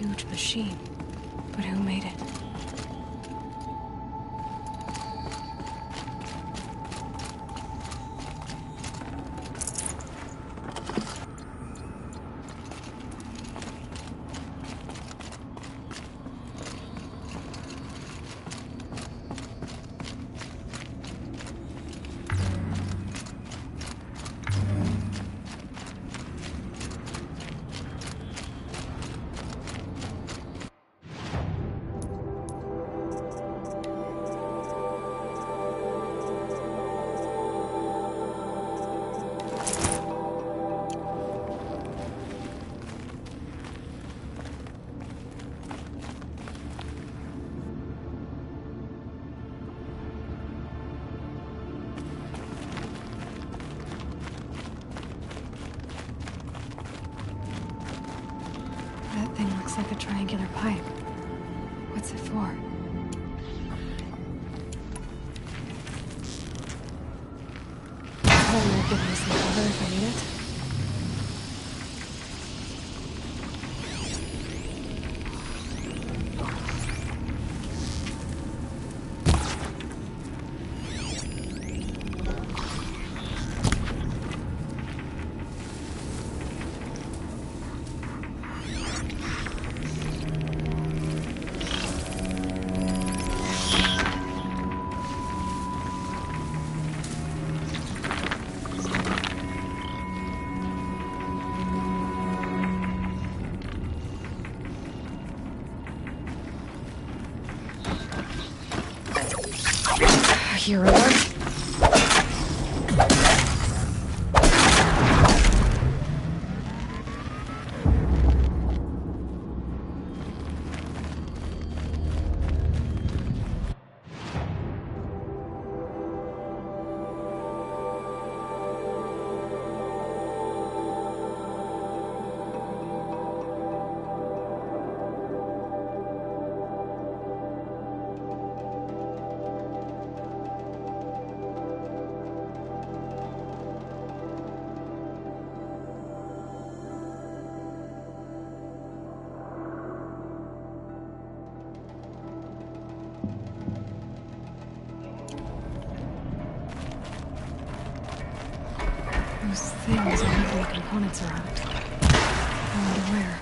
huge machine. But who made it? Like a triangular pipe. What's it for? Oh, will give me some cover if I need it. Hero alert. Those things are moving components around. I wonder where.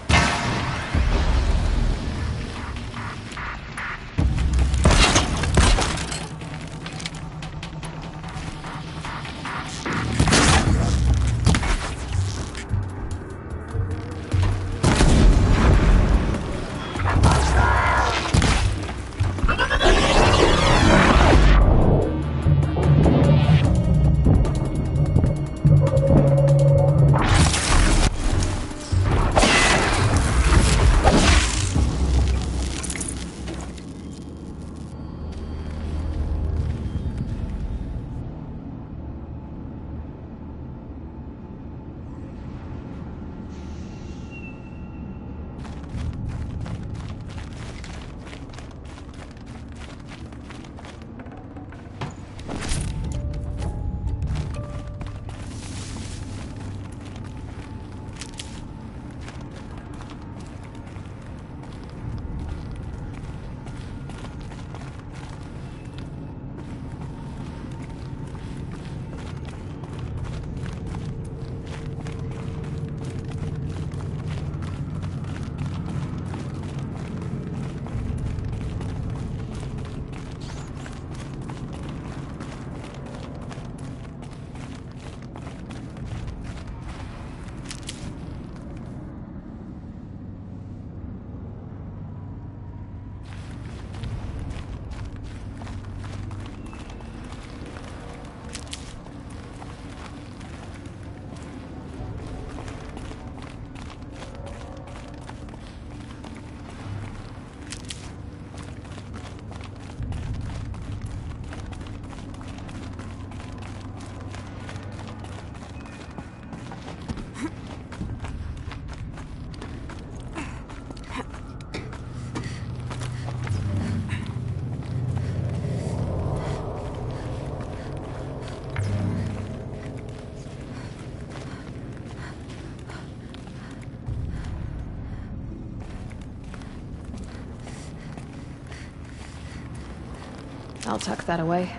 I'll tuck that away.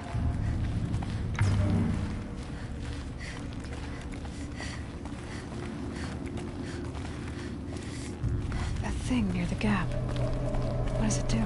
That thing near the gap. What does it do?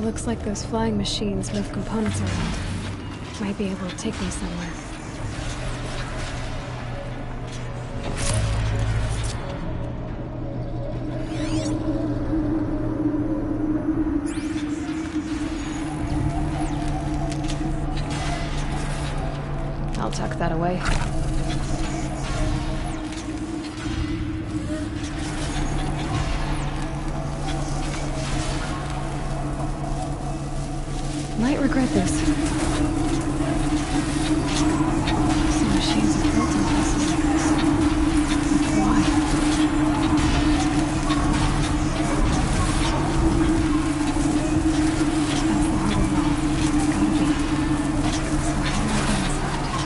Looks like those flying machines move components around. Might be able to take me somewhere. I'll tuck that away. Might regret this. Some machines are built in places like this. Why? That's the harbor wall. Gotta be. So how do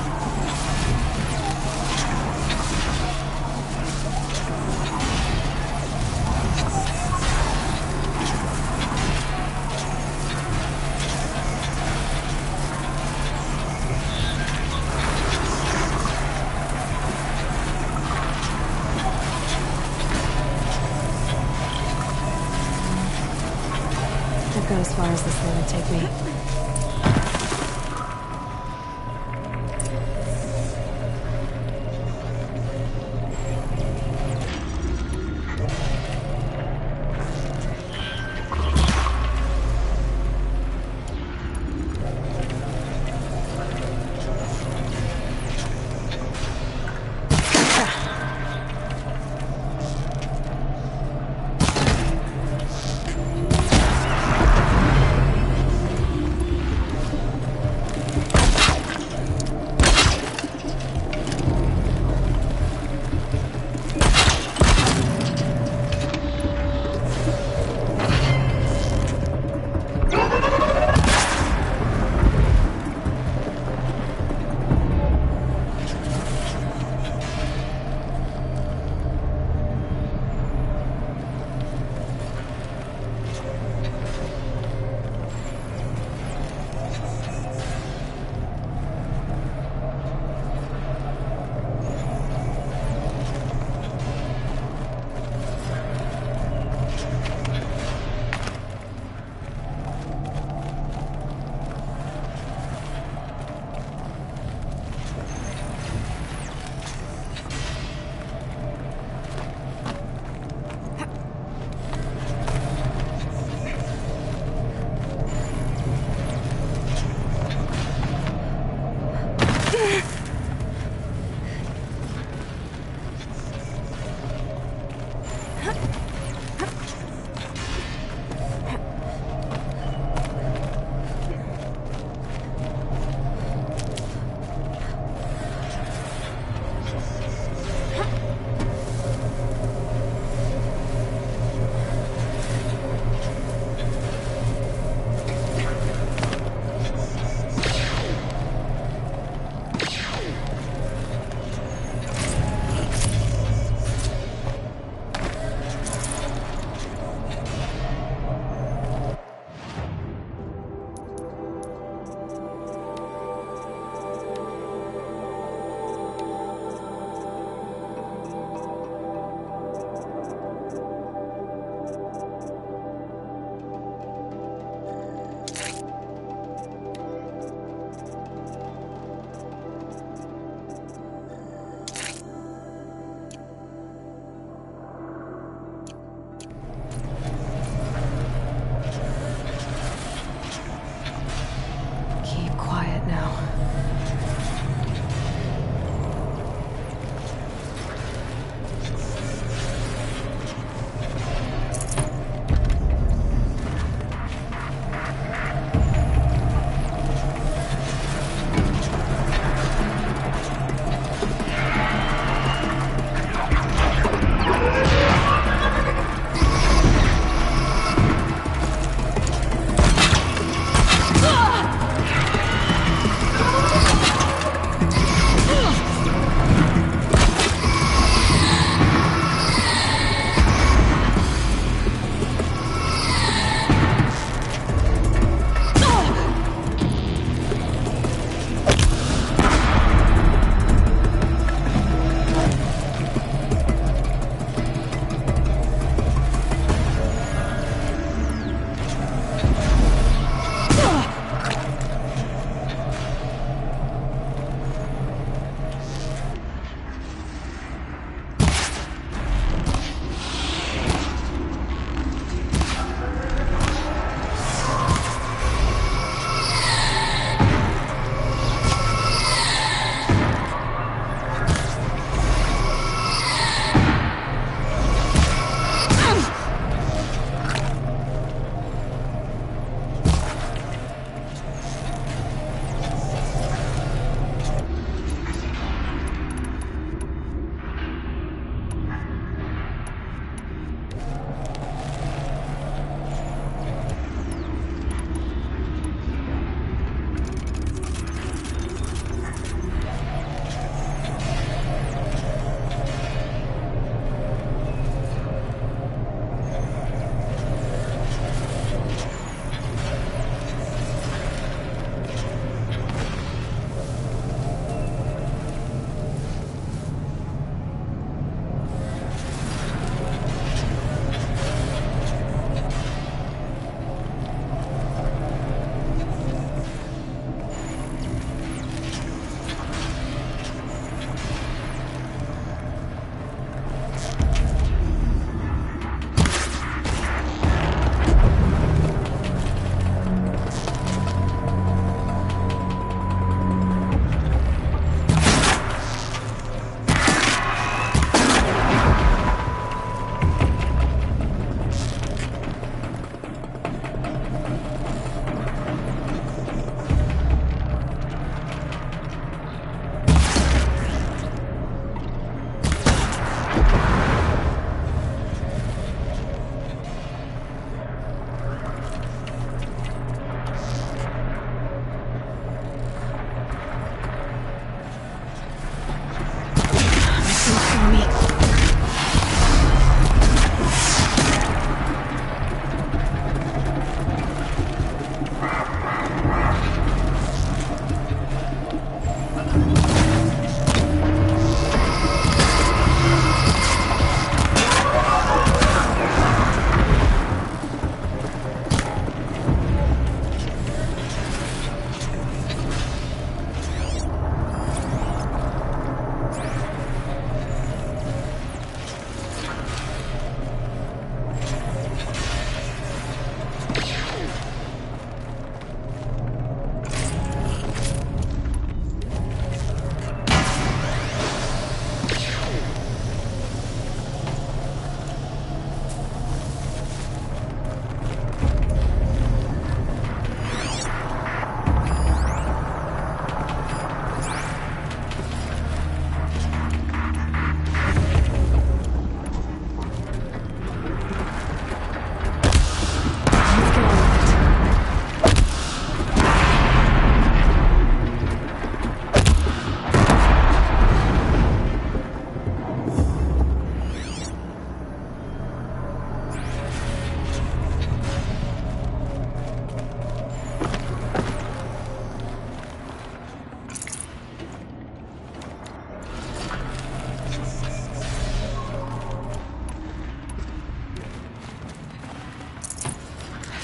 I get inside? Go as far as this thing would take me.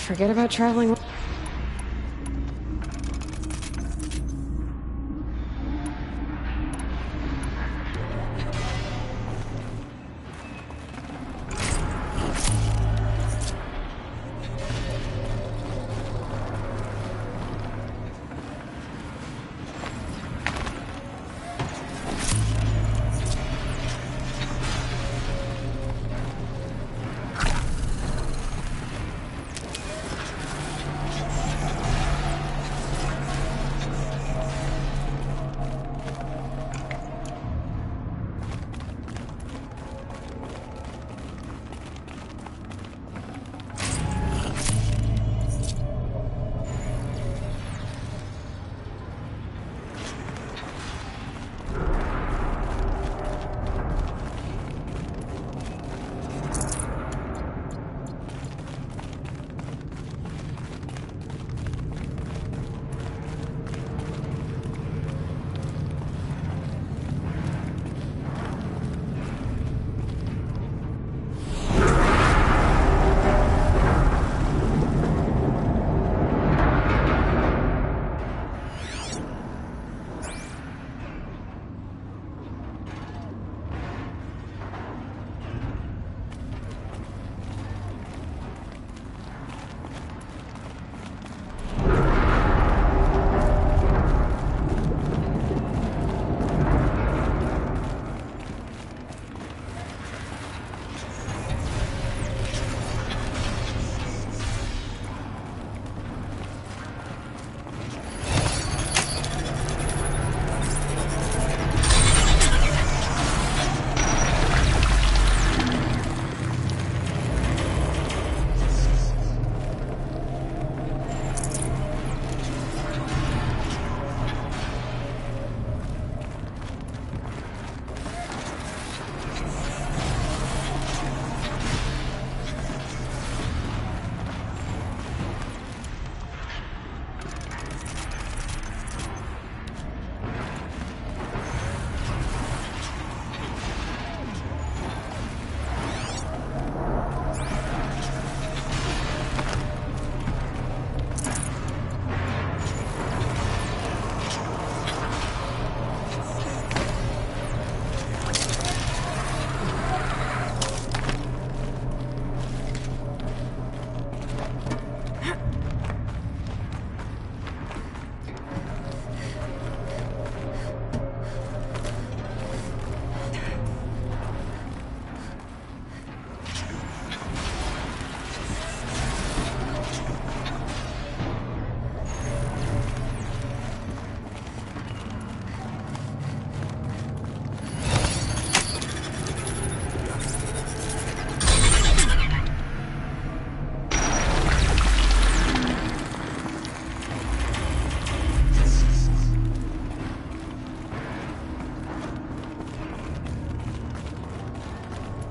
forget about traveling.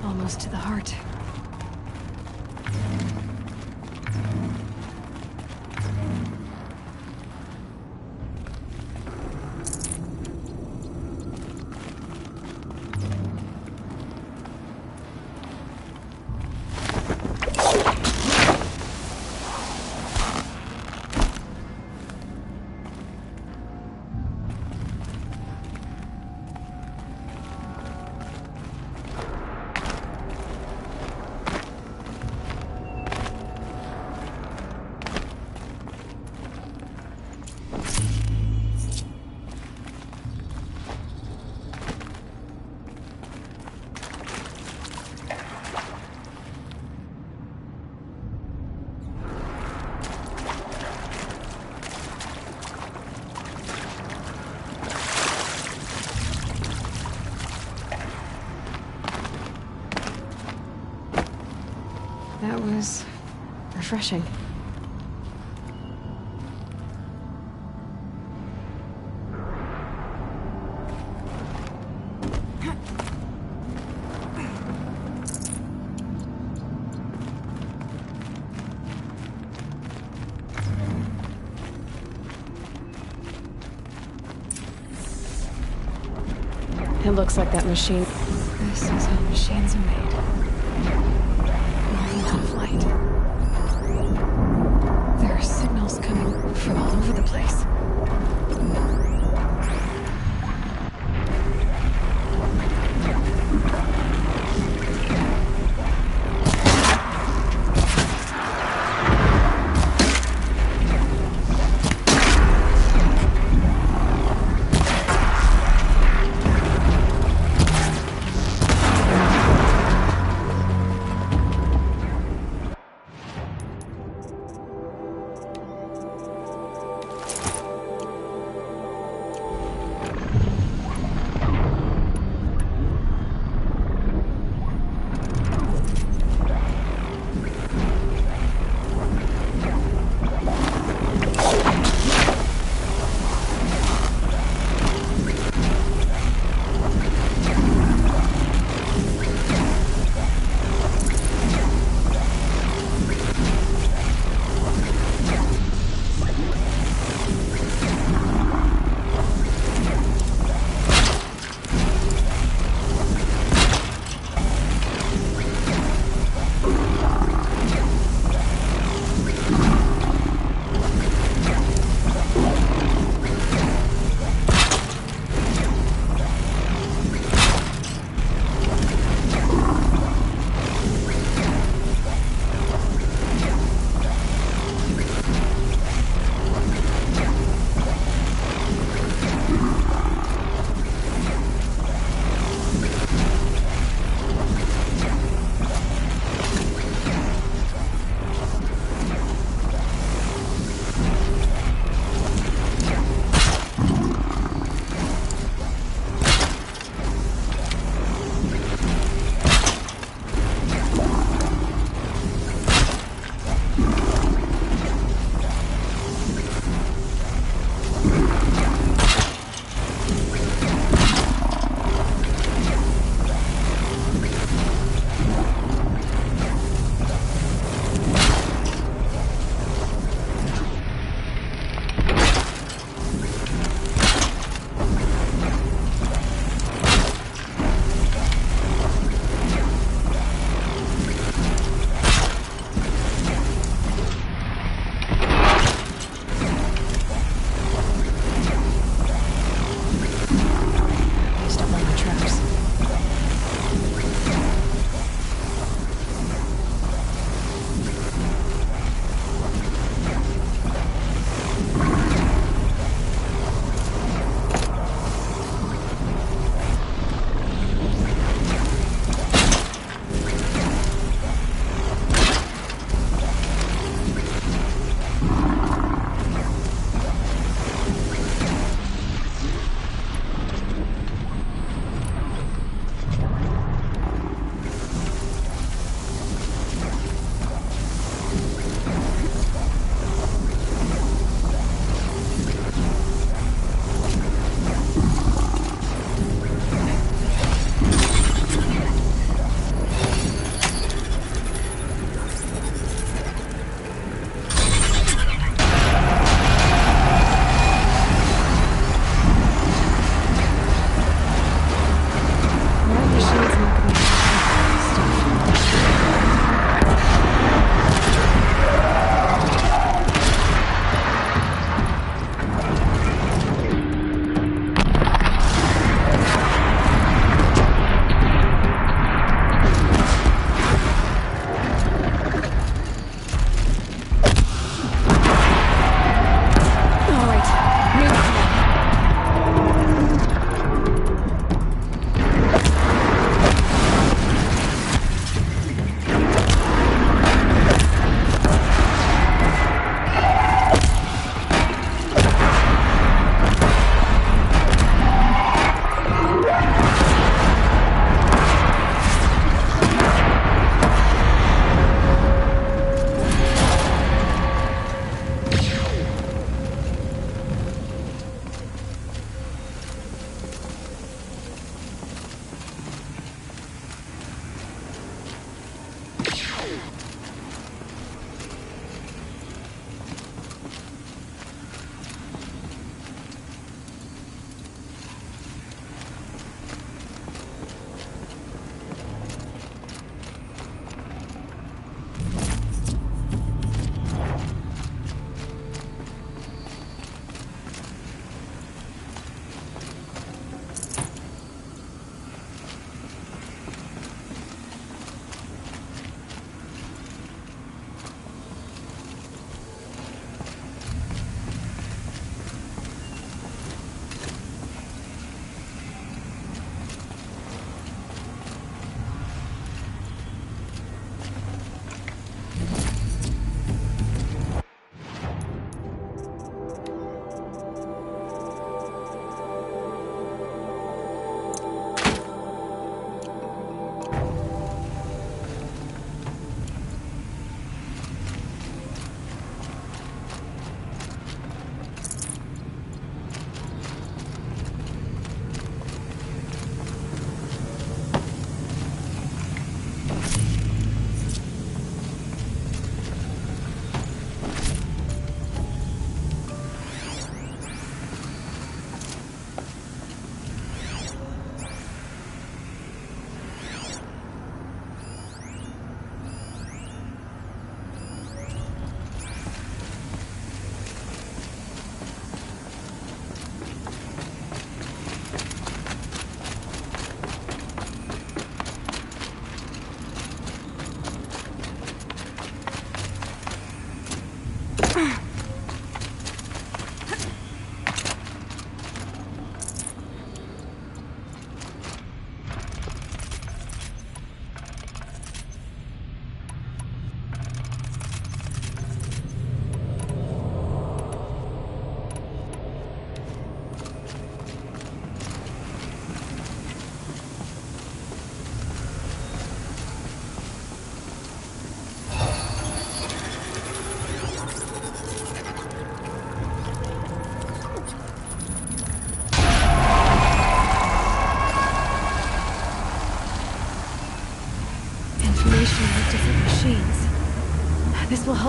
Almost to the heart. That was refreshing. It looks like that machine. This is how machines are made. Flight.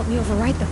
help me overwrite them.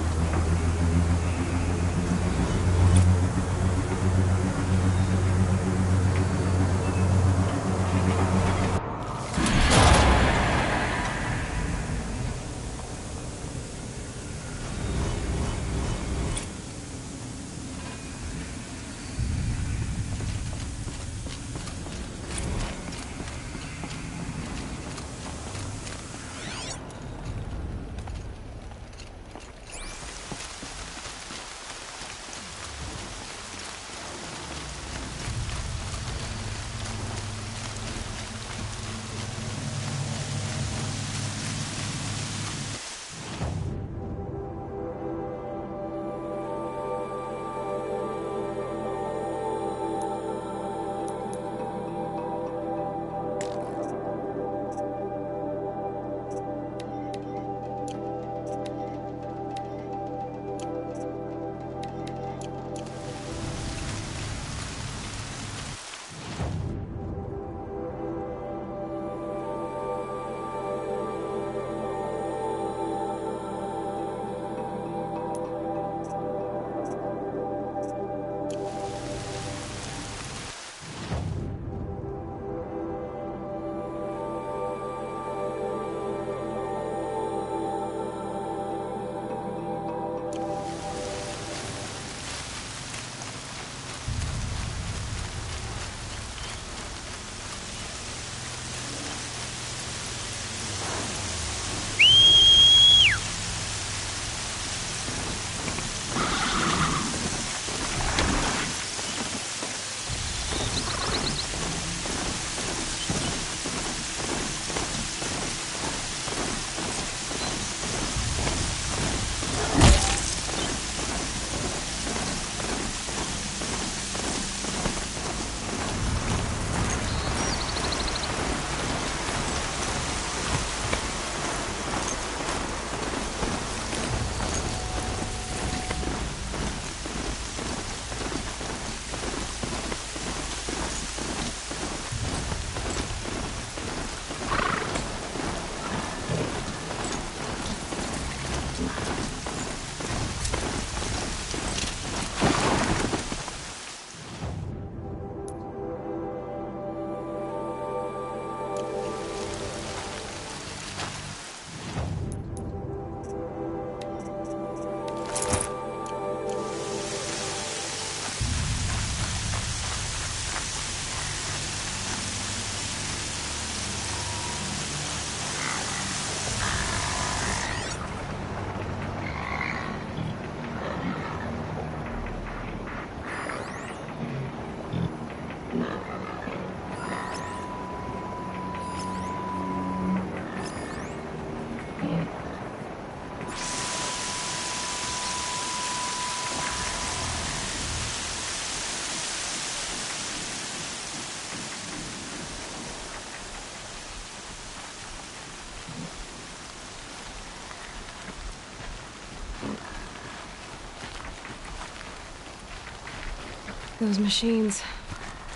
Those machines.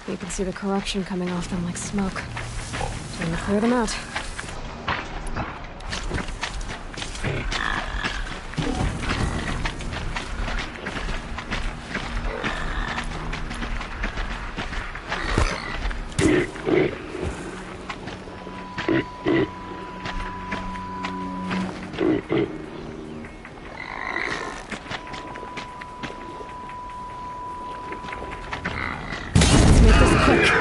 You can see the corruption coming off them like smoke. Time to clear them out. Let's make this quick.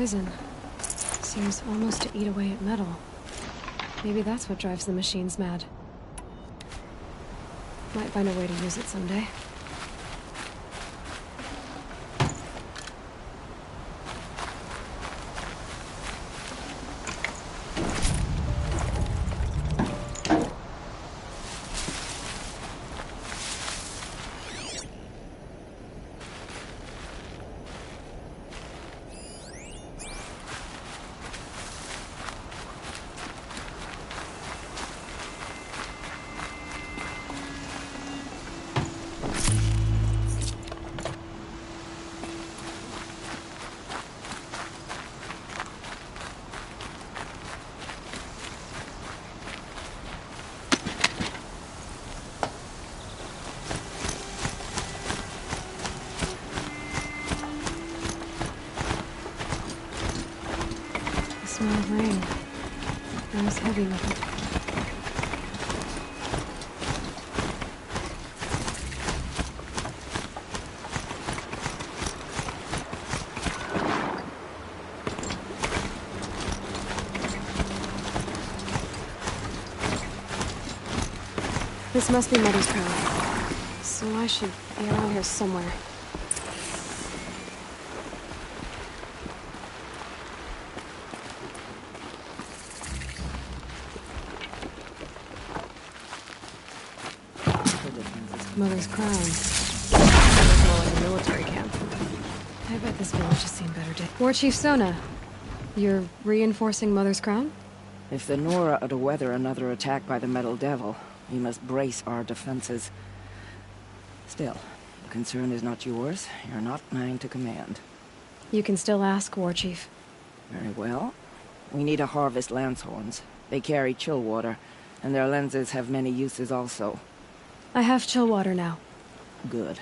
poison. Seems almost to eat away at metal. Maybe that's what drives the machines mad. Might find a way to use it someday. Smell of rain. It was heavy with it. This must be Mother's crown. So I should be around here somewhere. Mother's crown. More like a military camp. I bet this village has seen better days. War Chief Sona, you're reinforcing Mother's crown? If the Nora are to weather another attack by the Metal Devil, we must brace our defenses. Still, the concern is not yours. You're not mine to command. You can still ask, War Chief. Very well. We need to harvest Lancehorns. They carry chill water, and their lenses have many uses also. I have chill water now. Good.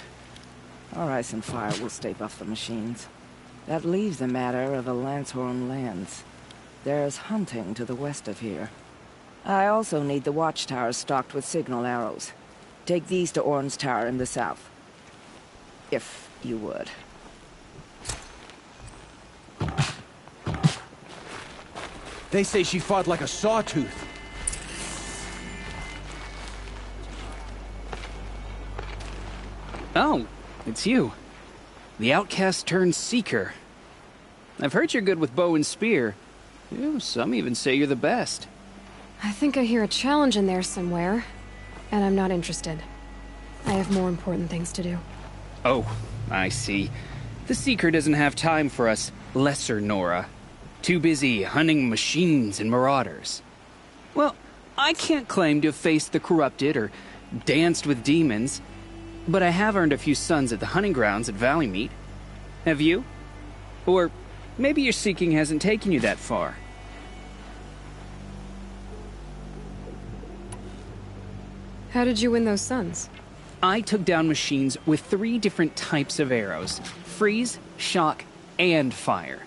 Our ice and fire will stay off the machines. That leaves the matter of the Lancehorn lands. There's hunting to the west of here. I also need the watchtowers stocked with signal arrows. Take these to Orn's Tower in the south. If you would. They say she fought like a sawtooth. Oh, it's you. The outcast turned seeker. I've heard you're good with bow and spear. Some even say you're the best. I think I hear a challenge in there somewhere, and I'm not interested. I have more important things to do. Oh, I see. The seeker doesn't have time for us lesser Nora. Too busy hunting machines and marauders. Well, I can't claim to have faced the corrupted or danced with demons, but I have earned a few suns at the hunting grounds at Valleymeet. Have you? Or maybe your seeking hasn't taken you that far. How did you win those suns? I took down machines with 3 different types of arrows: freeze, shock, and fire.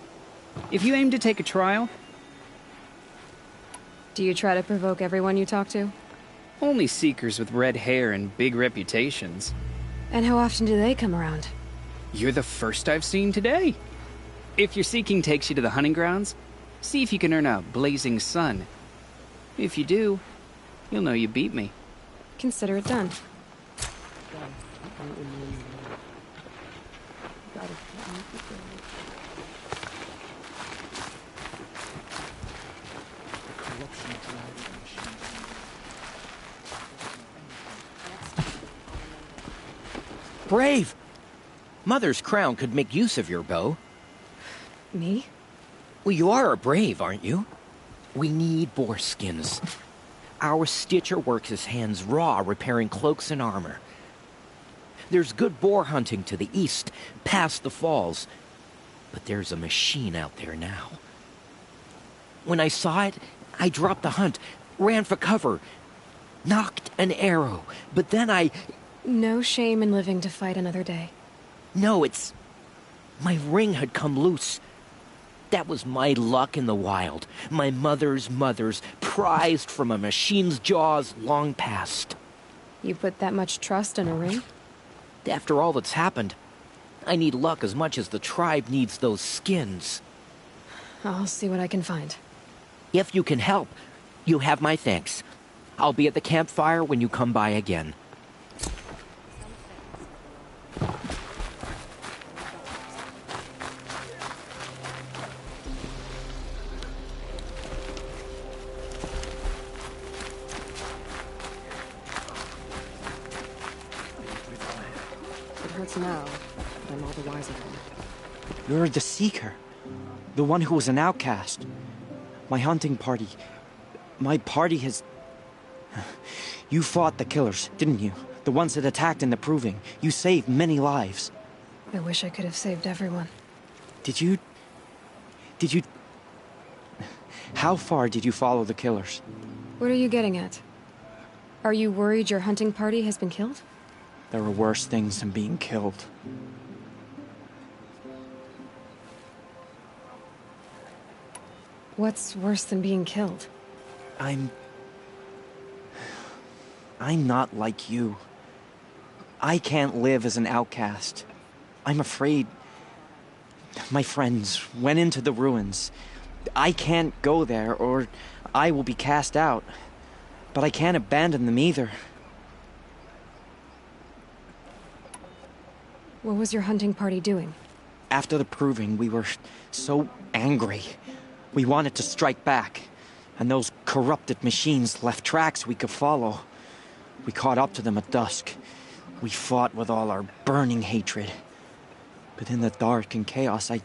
If you aim to take a trial... Do you try to provoke everyone you talk to? Only seekers with red hair and big reputations. And how often do they come around? You're the first I've seen today. If your seeking takes you to the hunting grounds, see if you can earn a blazing sun. If you do, you'll know you beat me. Consider it done. Brave! Mother's crown could make use of your bow. Me? Well, you are a brave, aren't you? We need boar skins. Our Stitcher works his hands raw repairing cloaks and armor. There's good boar hunting to the east, past the falls. But there's a machine out there now. When I saw it, I dropped the hunt, ran for cover, knocked an arrow, but then I... No shame in living to fight another day. No, it's... My ring had come loose. That was my luck in the wild. My mother's prized from a machine's jaws long past. You put that much trust in a ring? After all that's happened, I need luck as much as the tribe needs those skins. I'll see what I can find. If you can help, you have my thanks. I'll be at the campfire when you come by again. It hurts now, but I'm all the wiser for it. You're the Seeker. The one who was an outcast. My hunting party. My party has... You fought the killers, didn't you? The ones that attacked in the Proving. You saved many lives. I wish I could have saved everyone. Did you... How far did you follow the killers? What are you getting at? Are you worried your hunting party has been killed? There are worse things than being killed. What's worse than being killed? I'm not like you. I can't live as an outcast. I'm afraid... My friends went into the ruins. I can't go there, or I will be cast out. But I can't abandon them either. What was your hunting party doing? After the Proving, we were so angry. We wanted to strike back. And those corrupted machines left tracks we could follow. We caught up to them at dusk. We fought with all our burning hatred. But in the dark and chaos, I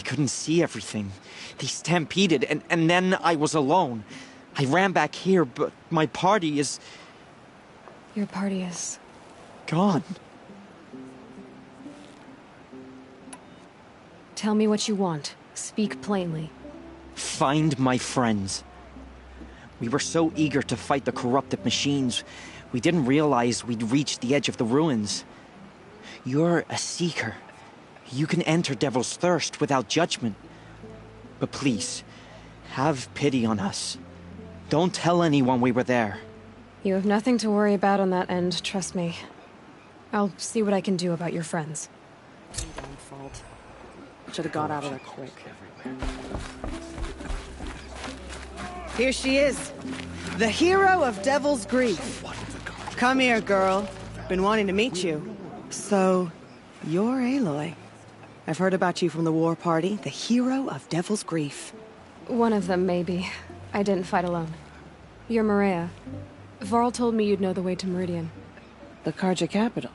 couldn't see everything. They stampeded, and then I was alone. I ran back here, but my party is... Your party is... gone. Tell me what you want. Speak plainly. Find my friends. We were so eager to fight the corrupted machines, we didn't realize we'd reached the edge of the ruins. You're a Seeker. You can enter Devil's Thirst without judgment. But please, have pity on us. Don't tell anyone we were there. You have nothing to worry about on that end, trust me. I'll see what I can do about your friends. Damn fault. Should have got out of there quick. Here she is, the hero of Devil's Grief. Come here, girl. Been wanting to meet you. So, you're Aloy. I've heard about you from the war party, the hero of Devil's Grief. One of them, maybe. I didn't fight alone. You're Maria. Varl told me you'd know the way to Meridian. The Carja capital.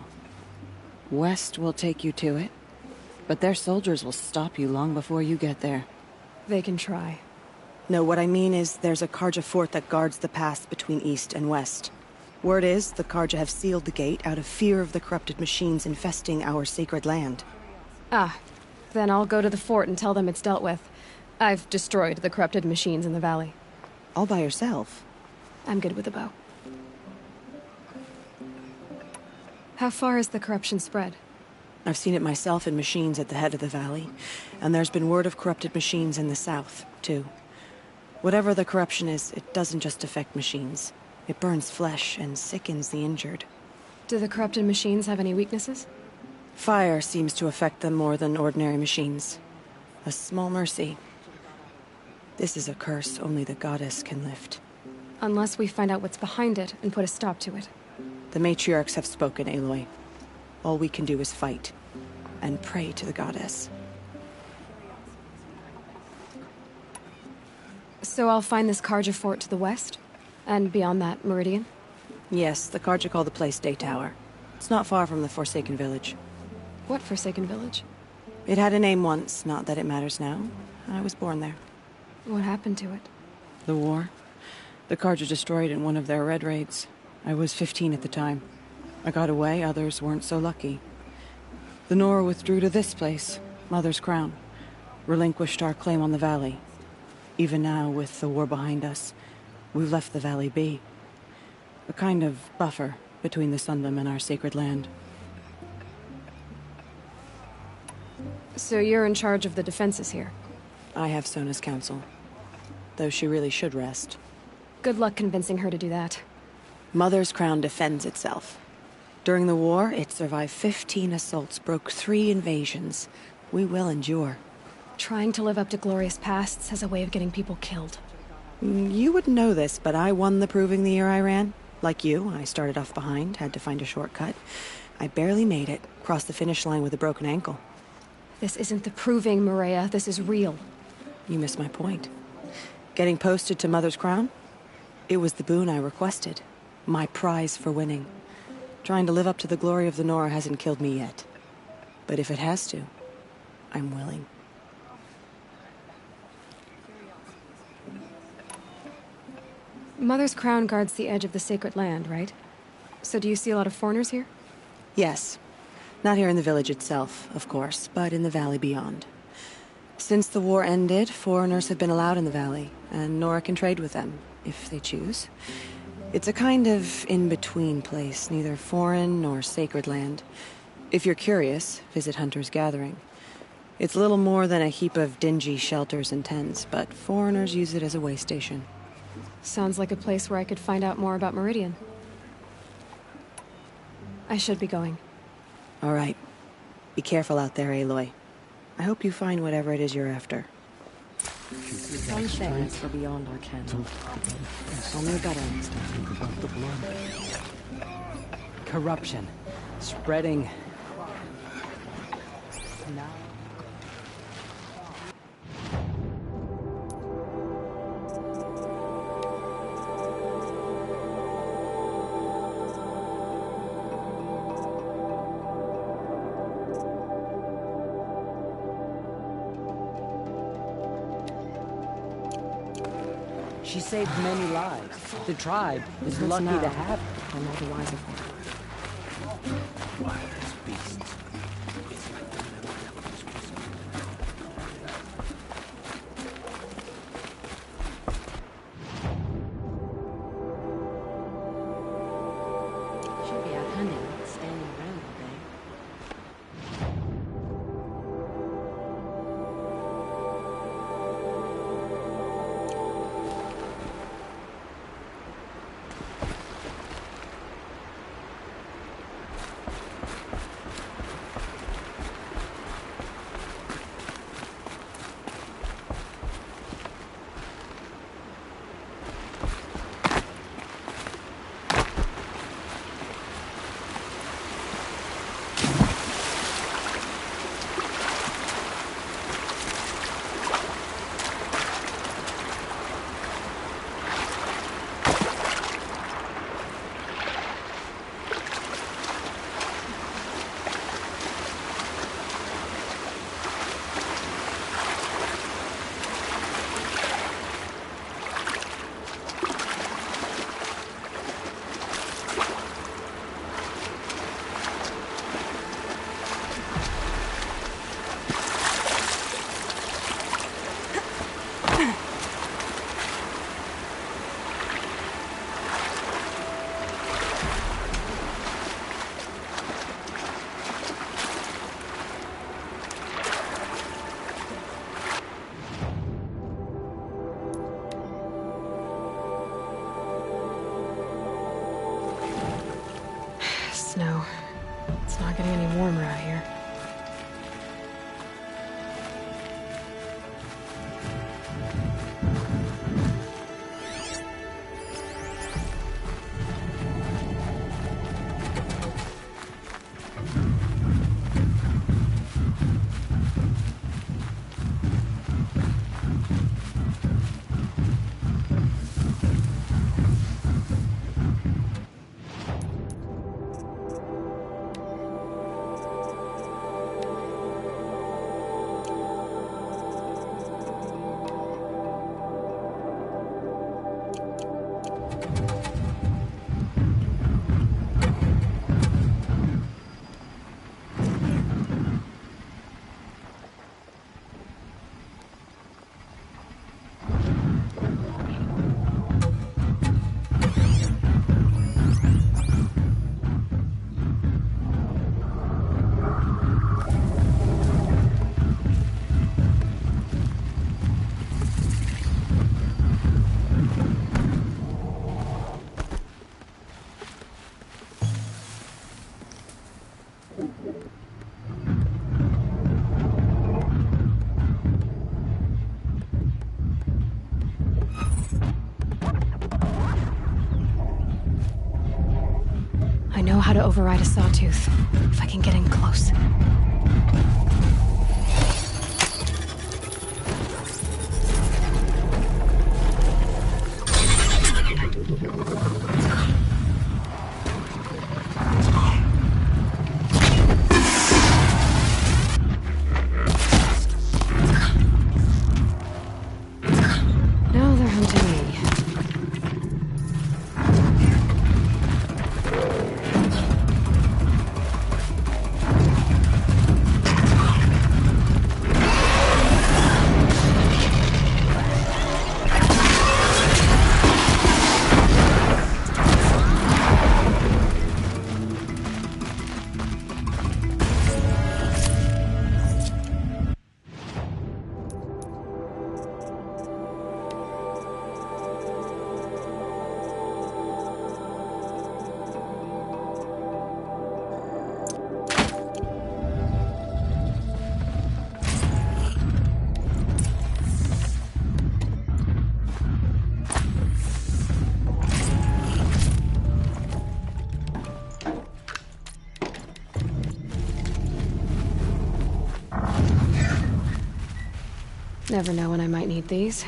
West will take you to it, but their soldiers will stop you long before you get there. They can try. No, what I mean is there's a Carja fort that guards the pass between east and west. Word is, the Carja have sealed the gate out of fear of the corrupted machines infesting our sacred land. Ah, then I'll go to the fort and tell them it's dealt with. I've destroyed the corrupted machines in the valley. All by yourself? I'm good with a bow. How far has the corruption spread? I've seen it myself in machines at the head of the valley, and there's been word of corrupted machines in the south, too. Whatever the corruption is, it doesn't just affect machines. It burns flesh and sickens the injured. Do the corrupted machines have any weaknesses? Fire seems to affect them more than ordinary machines. A small mercy. This is a curse only the goddess can lift. Unless we find out what's behind it and put a stop to it. The matriarchs have spoken, Aloy. All we can do is fight, and pray to the goddess. So I'll find this Carja fort to the west? And beyond that, Meridian? Yes, the Carja call the place Daytower. It's not far from the Forsaken Village. What Forsaken Village? It had a name once, not that it matters now. I was born there. What happened to it? The war. The Carja destroyed in one of their red raids. I was 15 at the time. I got away, others weren't so lucky. The Nora withdrew to this place, Mother's Crown. Relinquished our claim on the valley. Even now, with the war behind us, we've left the valley be. A kind of buffer between the Sundom and our sacred land. So you're in charge of the defenses here? I have Sona's counsel. Though she really should rest. Good luck convincing her to do that. Mother's Crown defends itself. During the war, it survived 15 assaults, broke 3 invasions. We will endure. Trying to live up to glorious pasts has a way of getting people killed. You wouldn't know this, but I won the proving the year I ran. Like you, I started off behind, had to find a shortcut. I barely made it, crossed the finish line with a broken ankle. This isn't the proving, Maria. This is real. You missed my point. Getting posted to Mother's Crown? It was the boon I requested. My prize for winning. Trying to live up to the glory of the Nora hasn't killed me yet. But if it has to, I'm willing. Mother's Crown guards the edge of the sacred land, right? So do you see a lot of foreigners here? Yes. Not here in the village itself, of course, but in the valley beyond. Since the war ended, foreigners have been allowed in the valley, and Nora can trade with them, if they choose. It's a kind of in-between place, neither foreign nor sacred land. If you're curious, visit Hunter's Gathering. It's little more than a heap of dingy shelters and tents, but foreigners use it as a way station. Sounds like a place where I could find out more about Meridian. I should be going. All right. Be careful out there, Aloy. I hope you find whatever it is you're after. Some things are beyond our ken. I'll know better next time. Corruption. Spreading. Now. She saved many lives. The tribe is lucky to have her. I'm all the wiser for it. She'll be out hunting, standing around all day. how to override a sawtooth, if I can get in close. Now they're hunting me. Never know when I might need these.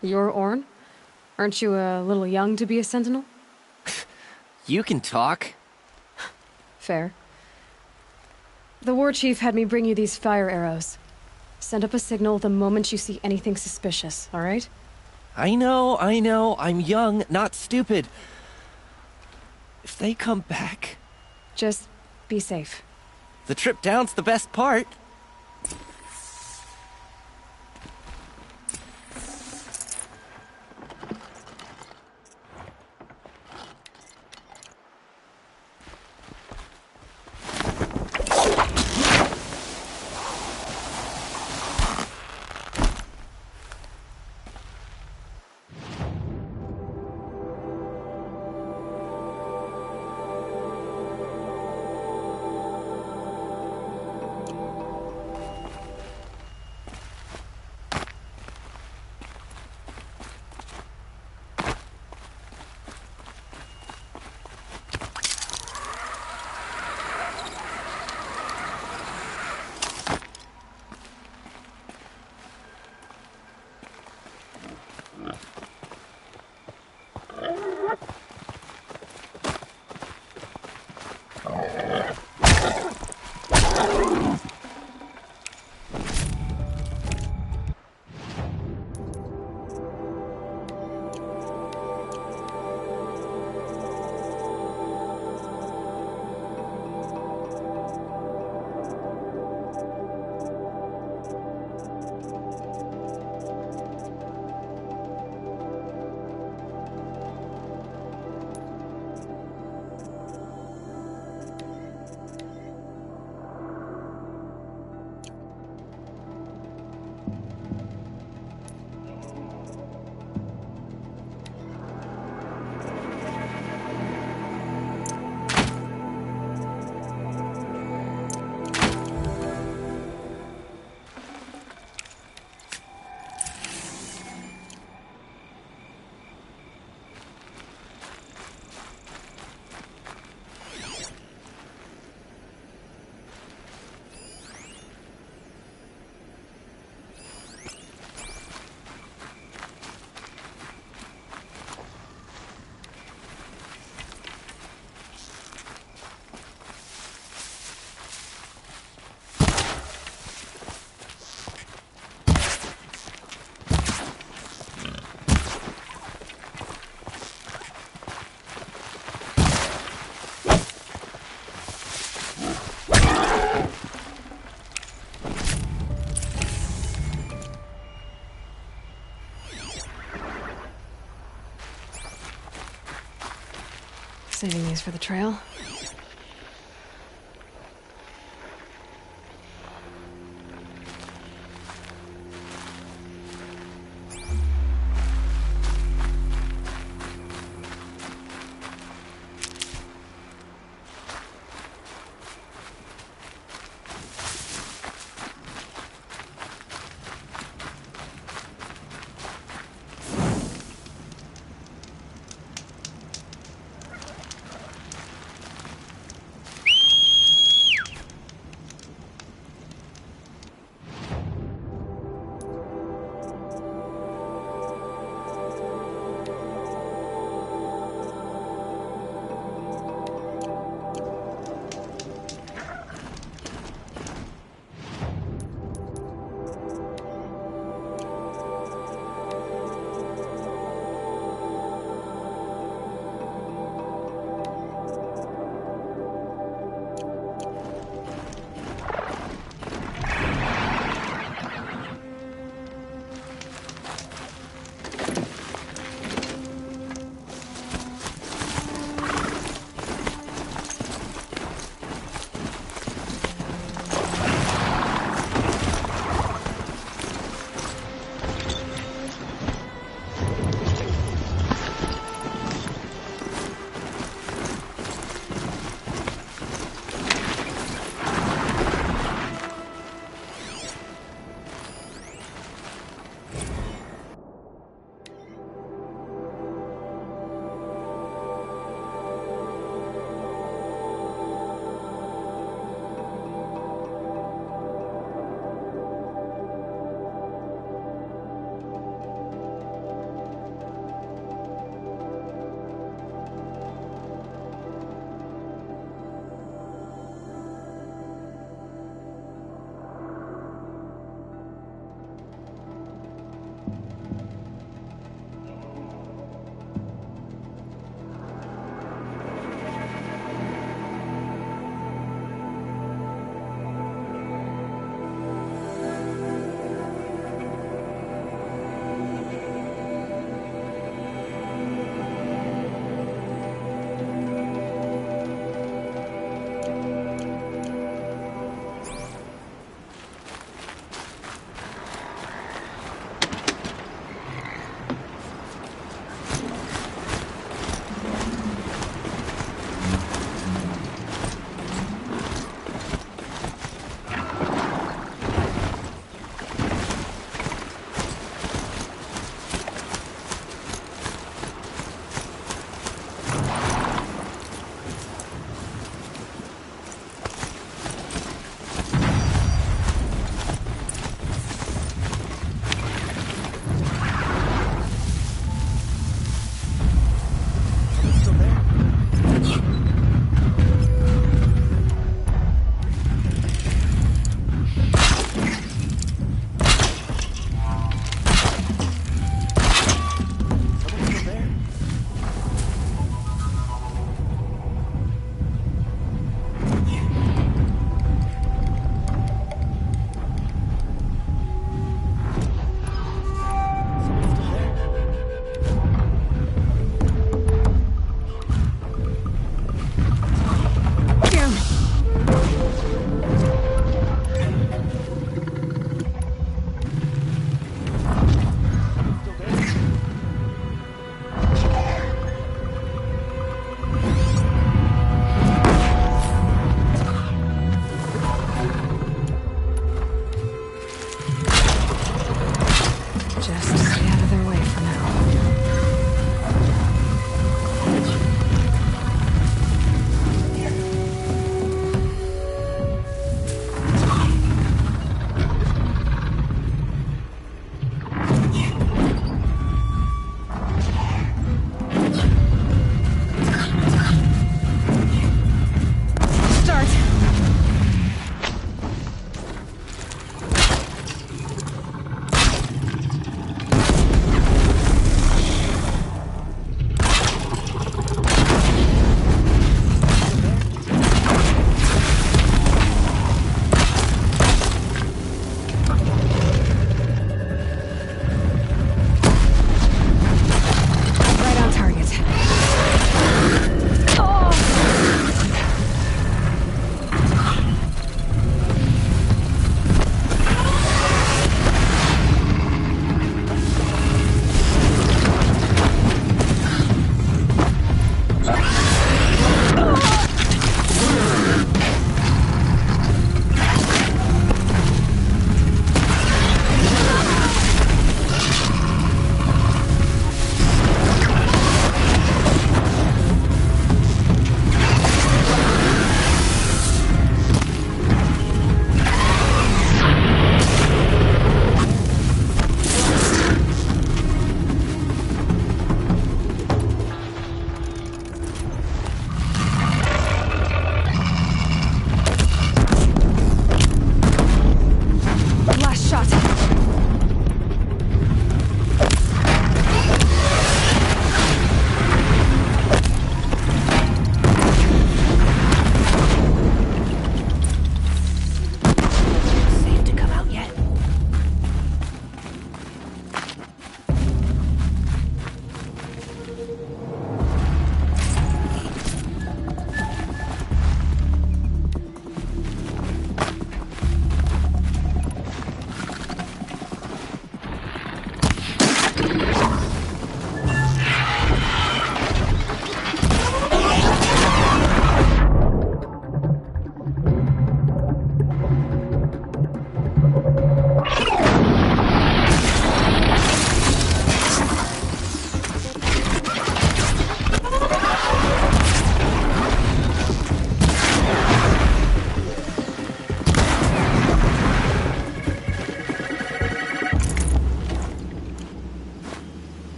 You're Orn? Aren't you a little young to be a sentinel? You can talk. Fair. The war chief had me bring you these fire arrows. Send up a signal the moment you see anything suspicious, all right? I know. I'm young, not stupid. If they come back... Just be safe. The trip down's the best part. Saving these for the trail.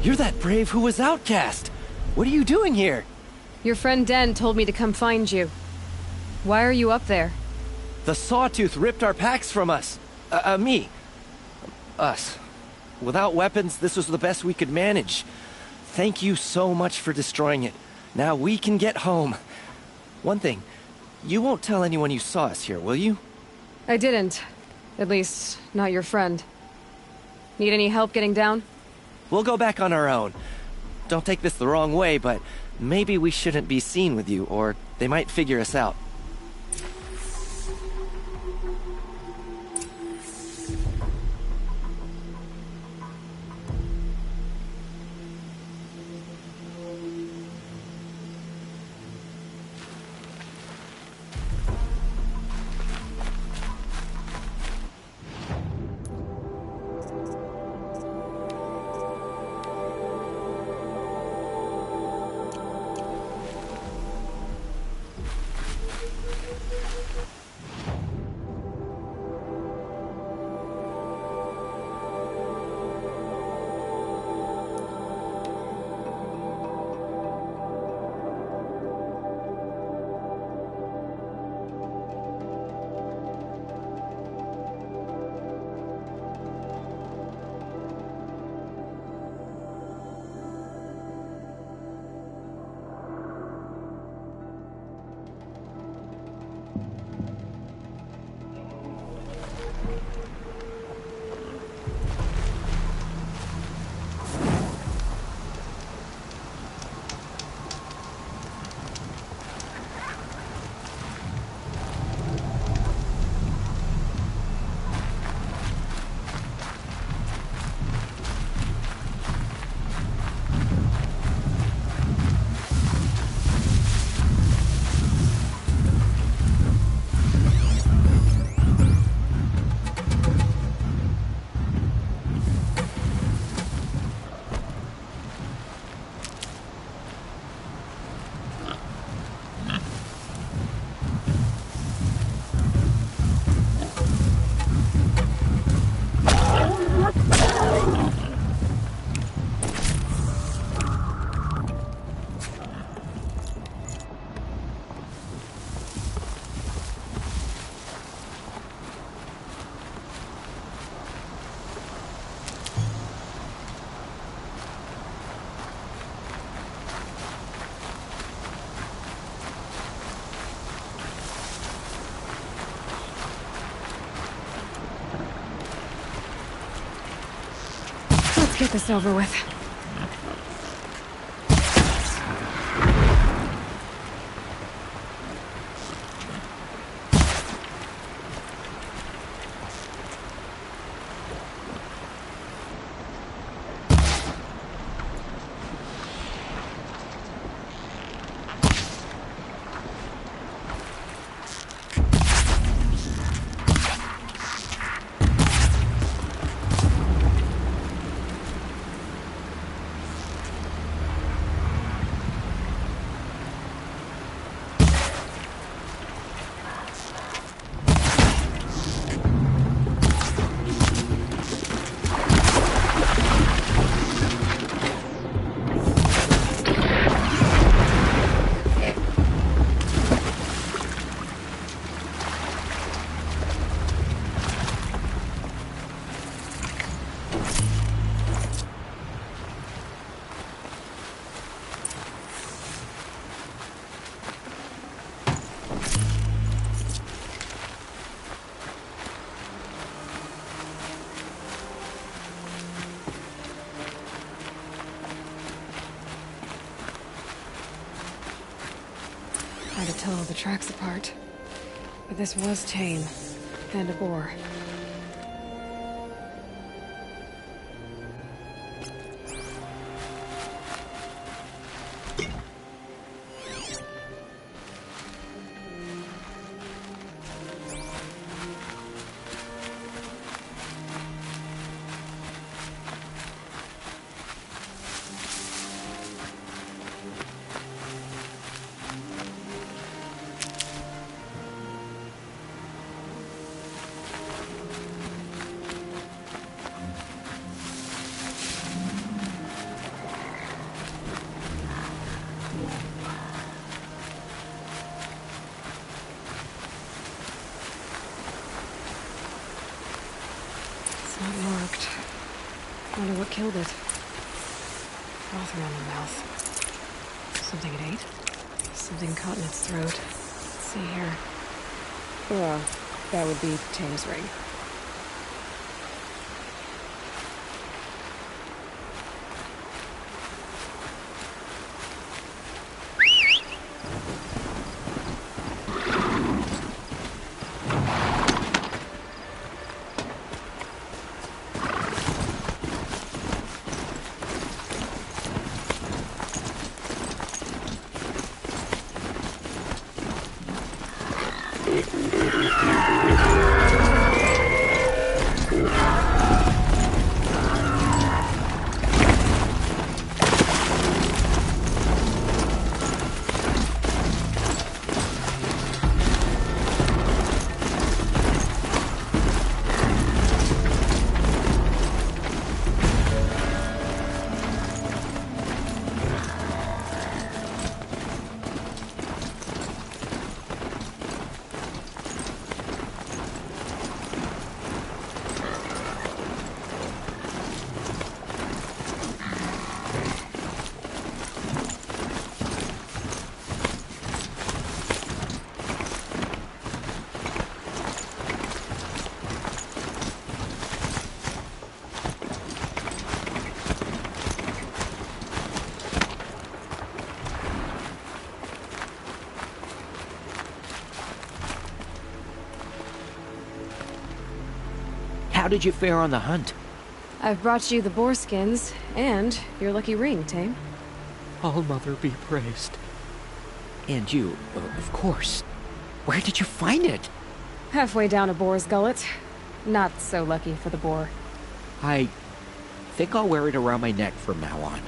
You're that brave who was outcast! What are you doing here? Your friend Den told me to come find you. Why are you up there? The Sawtooth ripped our packs from us. Me. Us. Without weapons, this was the best we could manage. Thank you so much for destroying it. Now we can get home. One thing, you won't tell anyone you saw us here, will you? I didn't. At least, not your friend. Need any help getting down? We'll go back on our own. Don't take this the wrong way, but maybe we shouldn't be seen with you, or they might figure us out. Let's get this over with. Hard to tell the tracks apart. But this was tame. And a bore. It's not marked. Wonder what killed it. Froth around the mouth. Something it ate? Something caught in its throat. Let's see here. Well, that would be Tame's ring. How did you fare on the hunt? I've brought you the boar skins, and your lucky ring, Tame. All Mother be praised. And you, of course. Where did you find it? Halfway down a boar's gullet. Not so lucky for the boar. I think I'll wear it around my neck from now on.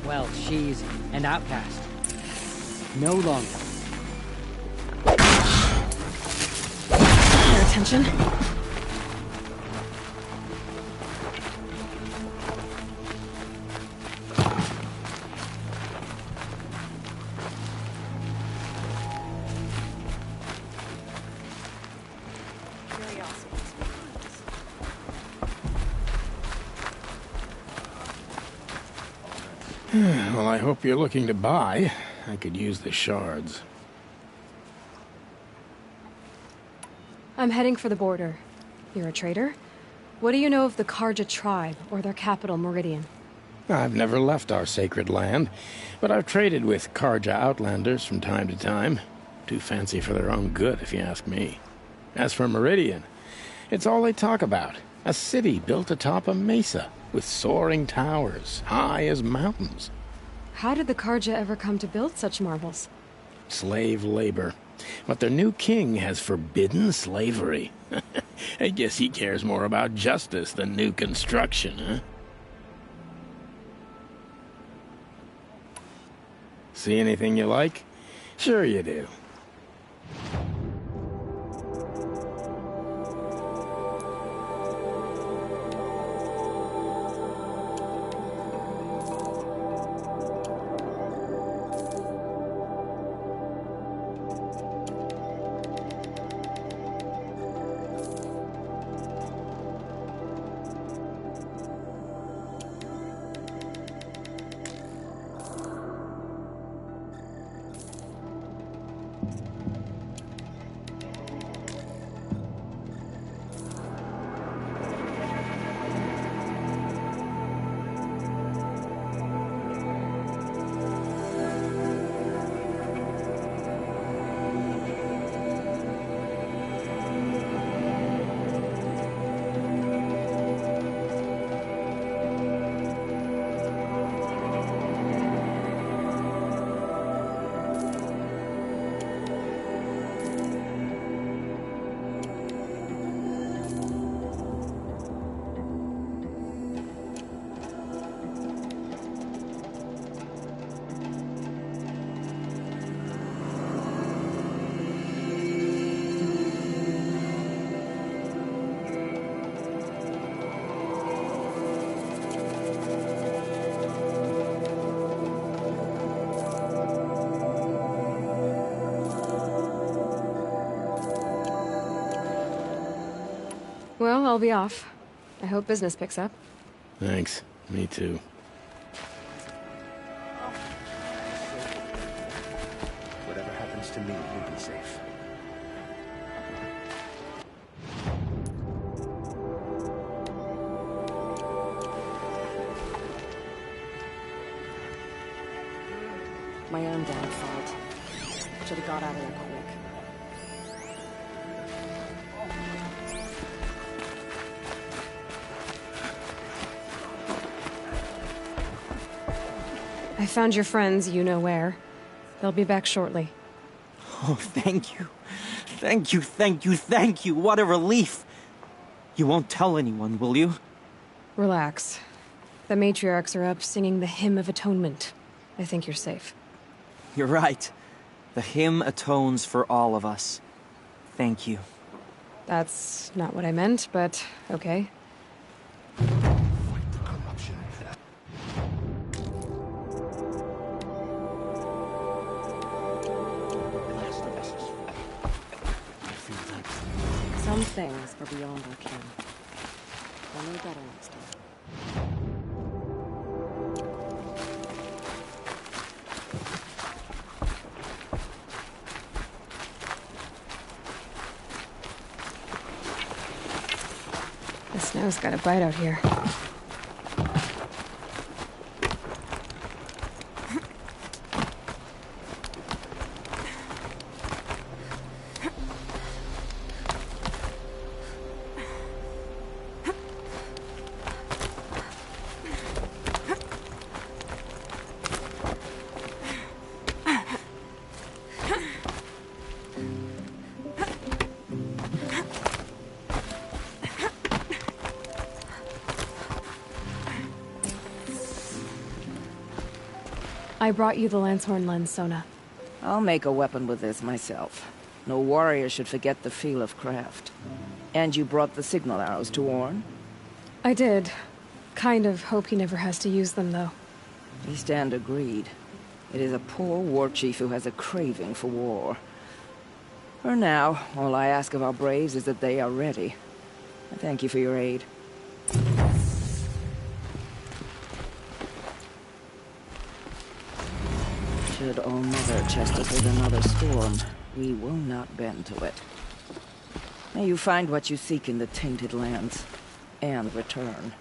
Well, she's an outcast. No longer. Pay attention. Well, I hope you're looking to buy. I could use the shards. I'm heading for the border. You're a trader? What do you know of the Karja tribe, or their capital, Meridian? I've never left our sacred land, but I've traded with Karja outlanders from time to time. Too fancy for their own good, if you ask me. As for Meridian, it's all they talk about. A city built atop a mesa, with soaring towers, high as mountains. How did the Karja ever come to build such marvels? Slave labor. But their new king has forbidden slavery. I guess he cares more about justice than new construction, huh? See anything you like? Sure you do. I'll be off. I hope business picks up. Thanks. Me too. Whatever happens to me, you'll be safe. My own damn fault. Should have got out of there quick. I found your friends, you know where. They'll be back shortly. Oh, thank you. Thank you, thank you, thank you. What a relief. You won't tell anyone, will you? Relax. The matriarchs are up singing the Hymn of Atonement. I think you're safe. You're right. The hymn atones for all of us. Thank you. That's not what I meant, but okay. Fight the corruption. Some things are beyond our ken. We'll know better next time. The snow's got a bite out here. I brought you the Lancehorn lens, Sona. I'll make a weapon with this myself. No warrior should forget the feel of craft. And you brought the signal arrows to Orn? I did. Kind of hope he never has to use them, though. We stand agreed. It is a poor war chief who has a craving for war. For now, all I ask of our braves is that they are ready. I thank you for your aid. Should All Mother chest us with another storm, we will not bend to it. May you find what you seek in the Tainted Lands, and return.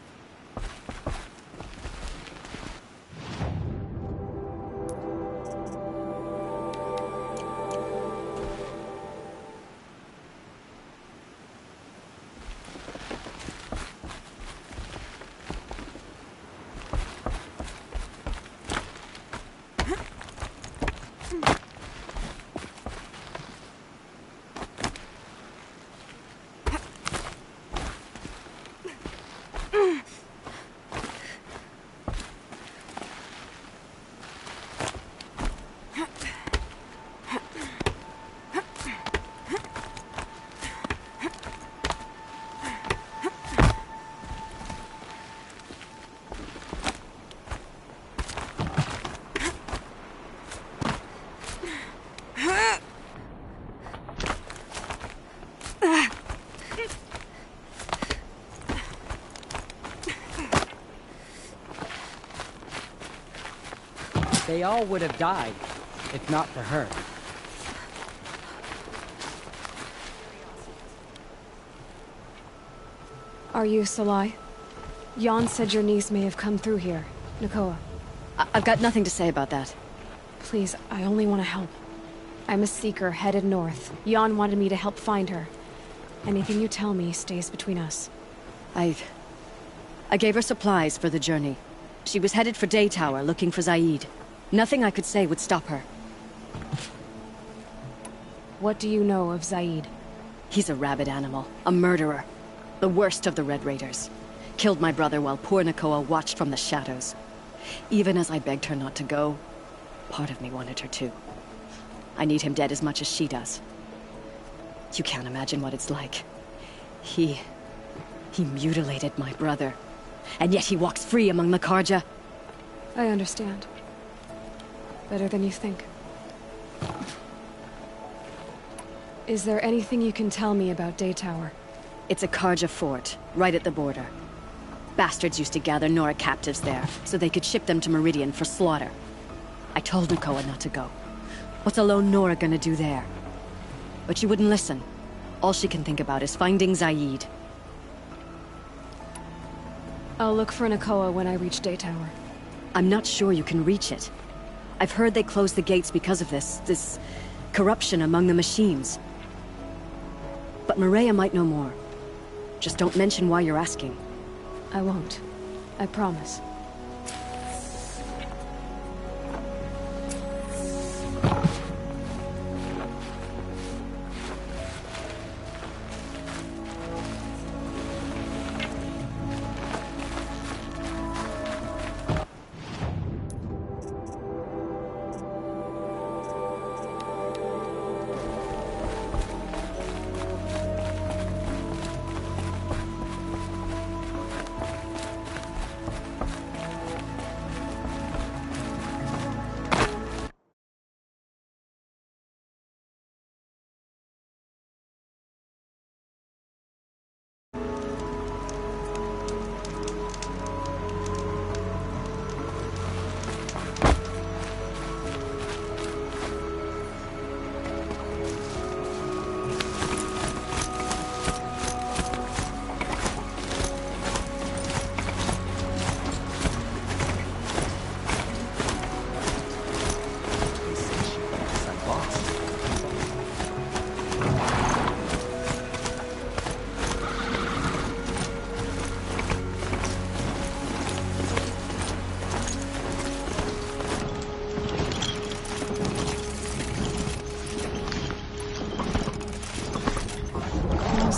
They all would have died, if not for her. Are you Salai? Jan said your niece may have come through here. Nakoa. I've got nothing to say about that. Please, I only want to help. I'm a seeker headed north. Jan wanted me to help find her. Anything you tell me stays between us. I gave her supplies for the journey. She was headed for Daytower, looking for Zaid. Nothing I could say would stop her. What do you know of Zaid? He's a rabid animal, a murderer. The worst of the Red Raiders. Killed my brother while poor Nakoa watched from the shadows. Even as I begged her not to go, part of me wanted her to. I need him dead as much as she does. You can't imagine what it's like. He mutilated my brother. And yet he walks free among the Karja. I understand. Better than you think. Is there anything you can tell me about Daytower? It's a Karja fort, right at the border. Bastards used to gather Nora captives there, so they could ship them to Meridian for slaughter. I told Nakoa not to go. What's a lone Nora gonna do there? But she wouldn't listen. All she can think about is finding Zaid. I'll look for Nakoa when I reach Daytower. I'm not sure you can reach it. I've heard they closed the gates because of this corruption among the machines. But Maria might know more. Just don't mention why you're asking. I won't. I promise.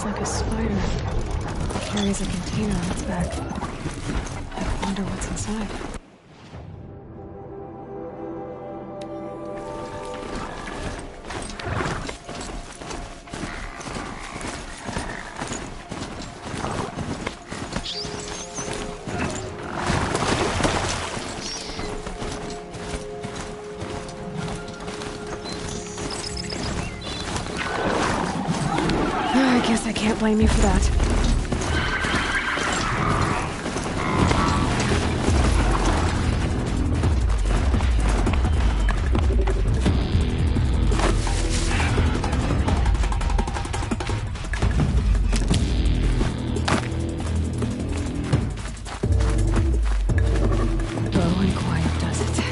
Like a spider. Carries a container on its back. I wonder what's inside. I can't blame you for that. Low and quiet does it.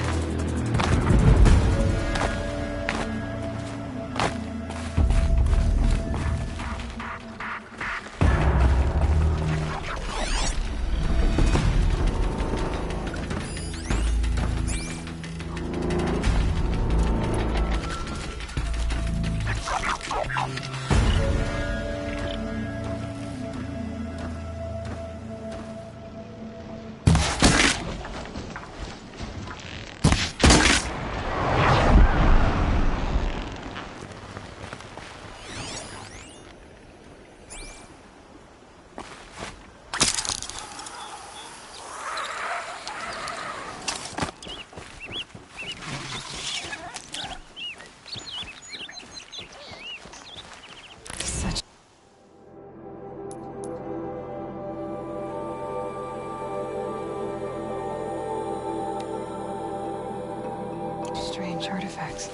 Strange artifacts.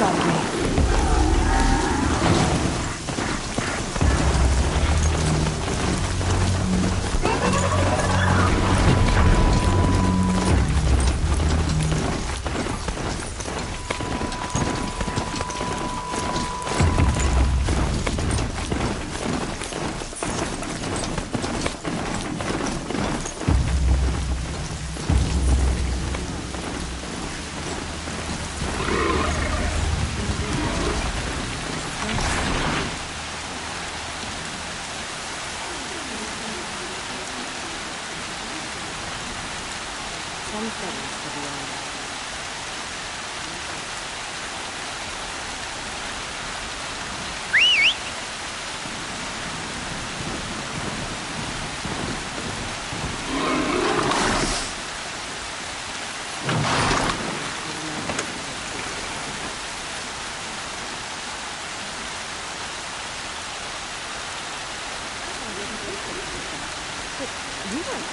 gotta be.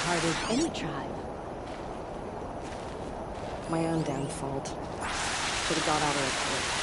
Hard as any tribe. My own damn fault. Should have got out of it.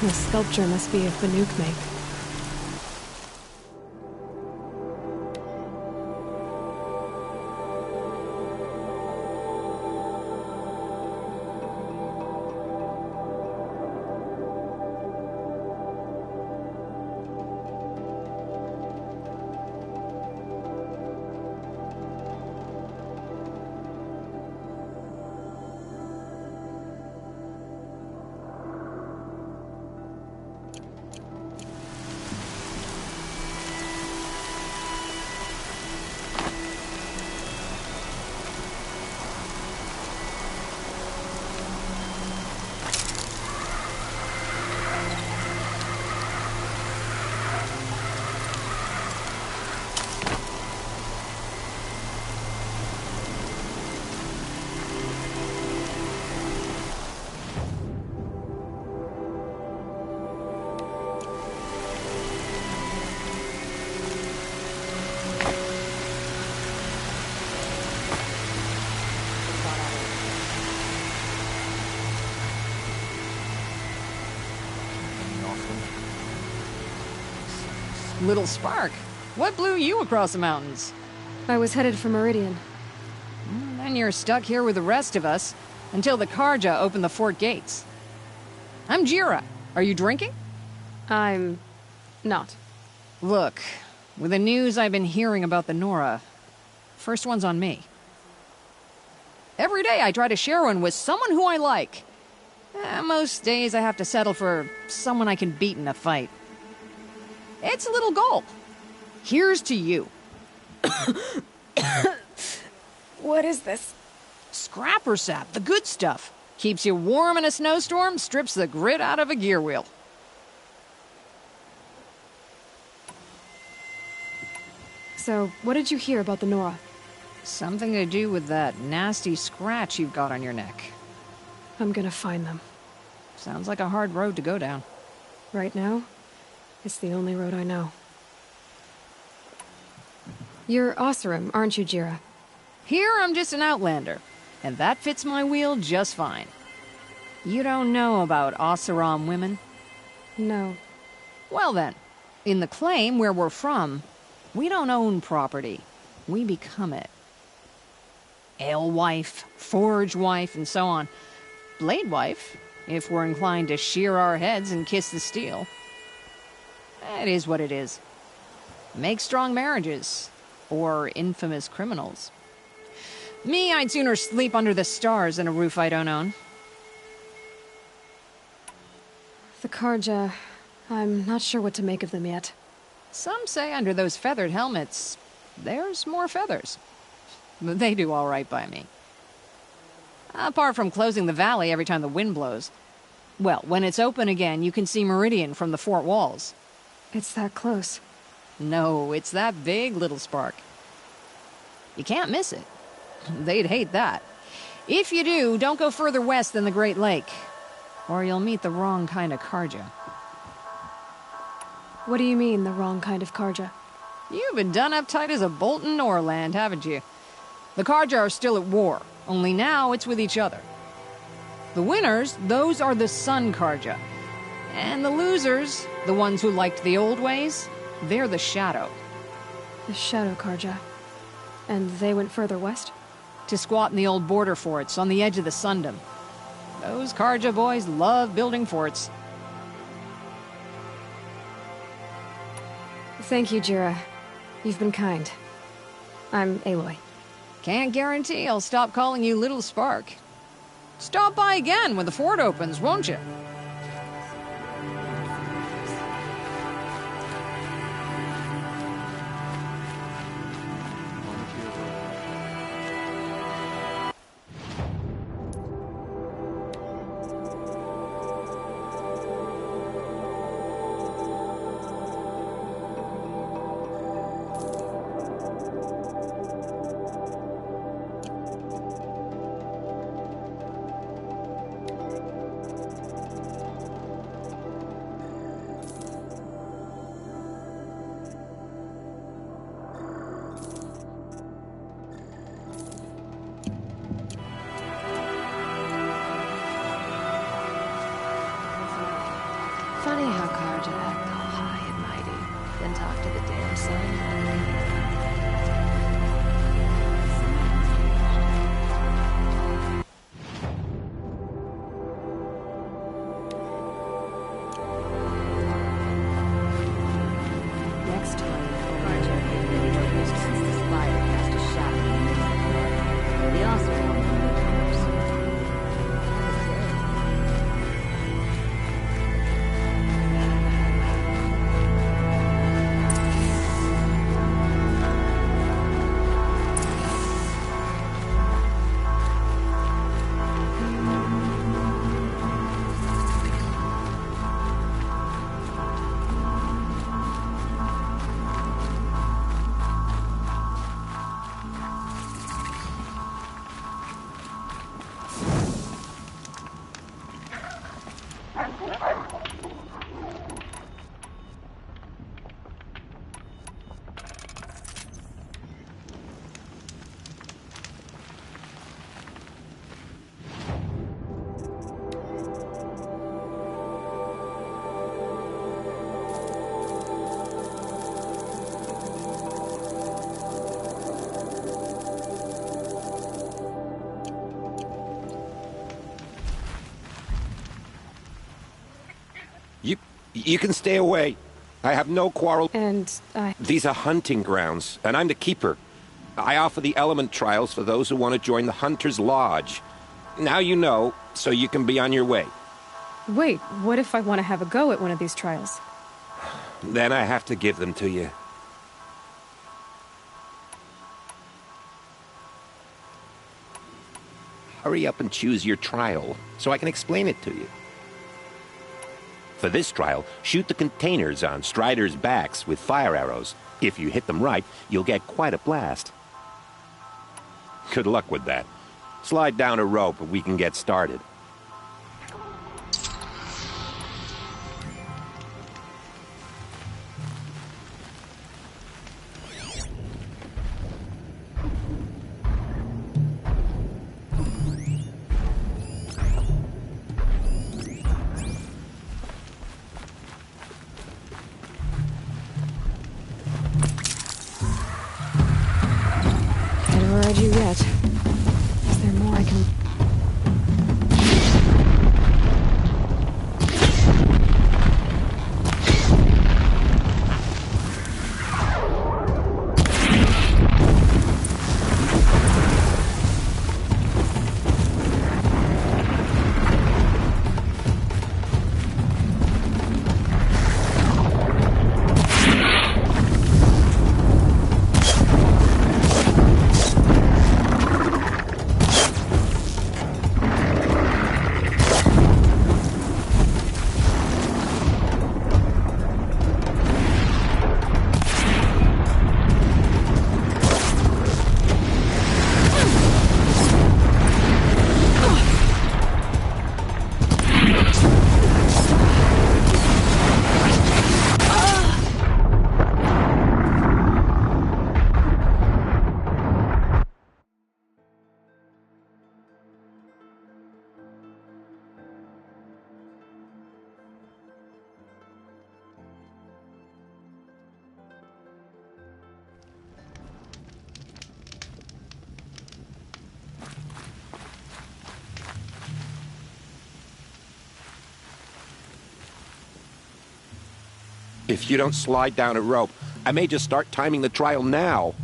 The sculpture must be of Banuk make. Little spark. What blew you across the mountains? I was headed for Meridian. And you're stuck here with the rest of us until the Carja open the fort gates. I'm Gera. Are you drinking? I'm not. Look, with the news I've been hearing about the Nora, first one's on me. Every day I try to share one with someone who I like. Most days I have to settle for someone I can beat in a fight. It's a little goal. Here's to you. What is this? Scrapper sap, the good stuff. Keeps you warm in a snowstorm, strips the grit out of a gear wheel. So, what did you hear about the Nora? Something to do with that nasty scratch you've got on your neck. I'm gonna find them. Sounds like a hard road to go down. Right now, it's the only road I know. You're Oseram, aren't you, Gera? Here I'm just an outlander, and that fits my wheel just fine. You don't know about Oseram women? No. Well then, in the claim where we're from, we don't own property. We become it. Alewife, Forge wife, and so on. Blade wife, if we're inclined to shear our heads and kiss the steel. It is what it is. Make strong marriages, or infamous criminals. Me, I'd sooner sleep under the stars than a roof I don't own. The Karja, I'm not sure what to make of them yet. Some say under those feathered helmets, there's more feathers. But they do all right by me. Apart from closing the valley every time the wind blows. Well, when it's open again, you can see Meridian from the fort walls. It's that close. No, it's that big little spark. You can't miss it. They'd hate that. If you do, don't go further west than the Great Lake, or you'll meet the wrong kind of Karja. What do you mean, the wrong kind of Karja? You've been done up tight as a bolt in Norland, haven't you? The Karja are still at war, only now it's with each other. The winners, those are the Sun Karja. And the losers, the ones who liked the old ways, they're the Shadow. The Shadow Karja. And they went further west? To squat in the old border forts on the edge of the Sundom. Those Karja boys love building forts. Thank you, Gera. You've been kind. I'm Aloy. Can't guarantee I'll stop calling you Little Spark. Stop by again when the fort opens, won't you? Funny how Karja act all high and mighty, then talk to the damn sun. Next time, Karja introduced us the spire cast a shadow. The Oscar You can stay away. I have no quarrel. And These are hunting grounds, and I'm the keeper. I offer the element trials for those who want to join the Hunter's Lodge. Now you know, so you can be on your way. Wait, what if I want to have a go at one of these trials? Then I have to give them to you. Hurry up and choose your trial, so I can explain it to you. For this trial, shoot the containers on Striders' backs with fire arrows. If you hit them right, you'll get quite a blast. Good luck with that. Slide down a rope and we can get started. Where'd you get? Is there more I can... If you don't slide down a rope, I may just start timing the trial now.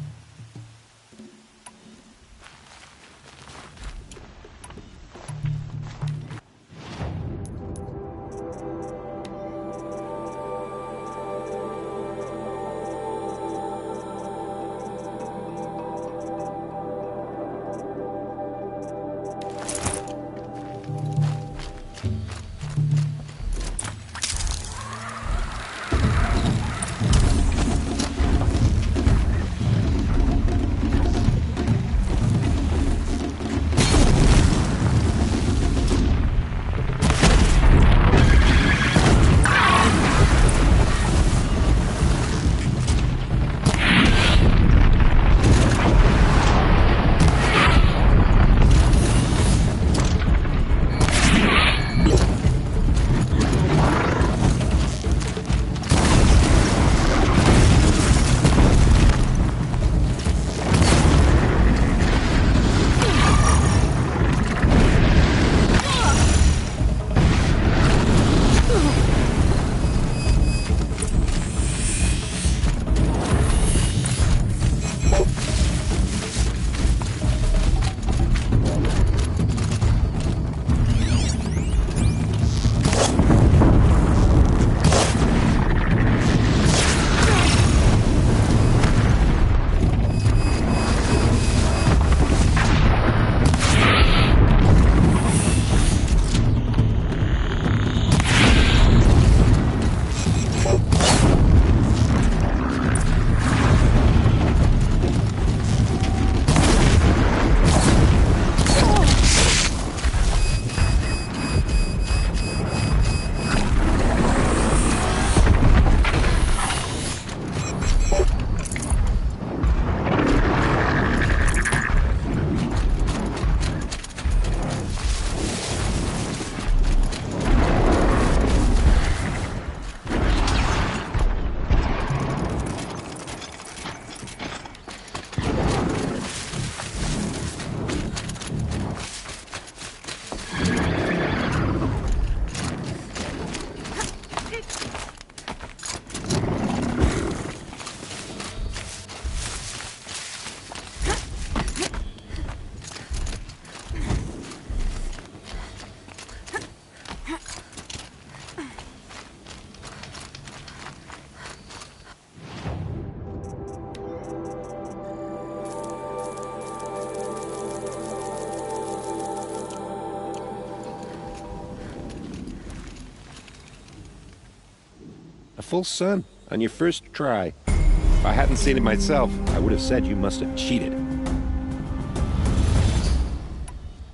full sun on your first try. If I hadn't seen it myself, I would have said you must have cheated.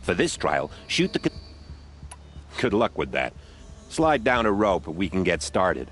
For this trial, shoot the... Good luck with that. Slide down a rope and we can get started.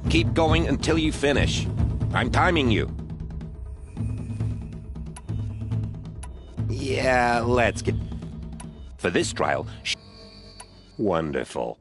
Keep going until you finish. I'm timing you. Yeah, let's get... For this trial... Wonderful.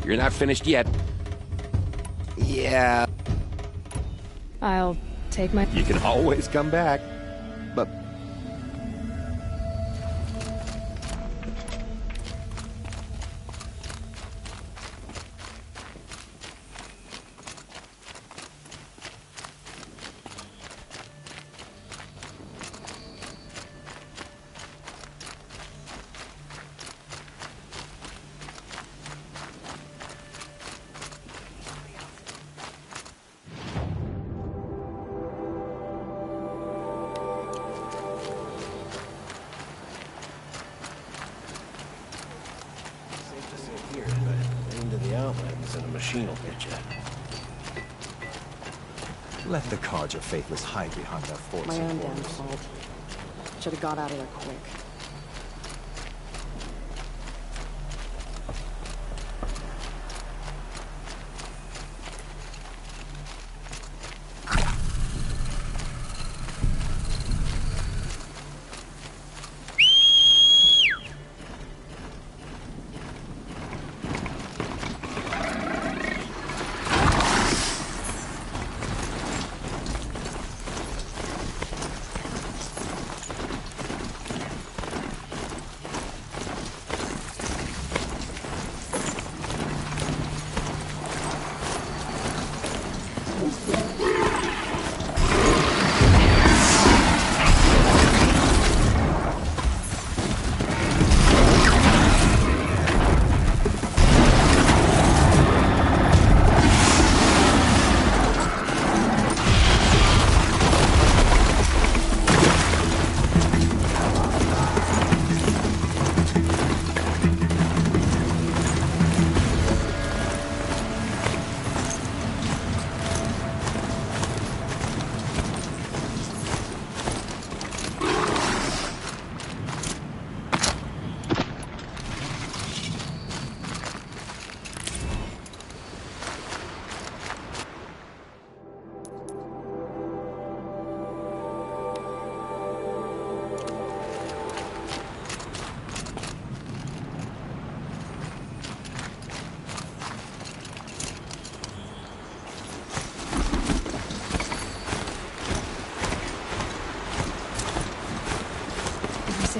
You're not finished yet. Yeah. I'll take my... You can always come back. But... Let the Carja faithless hide behind their forts. My own damn fault. Should have got out of there quick.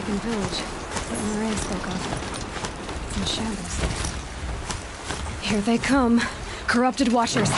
abandoned village that Moray spoke of. It's in shambles. Here they come. Corrupted Watchers.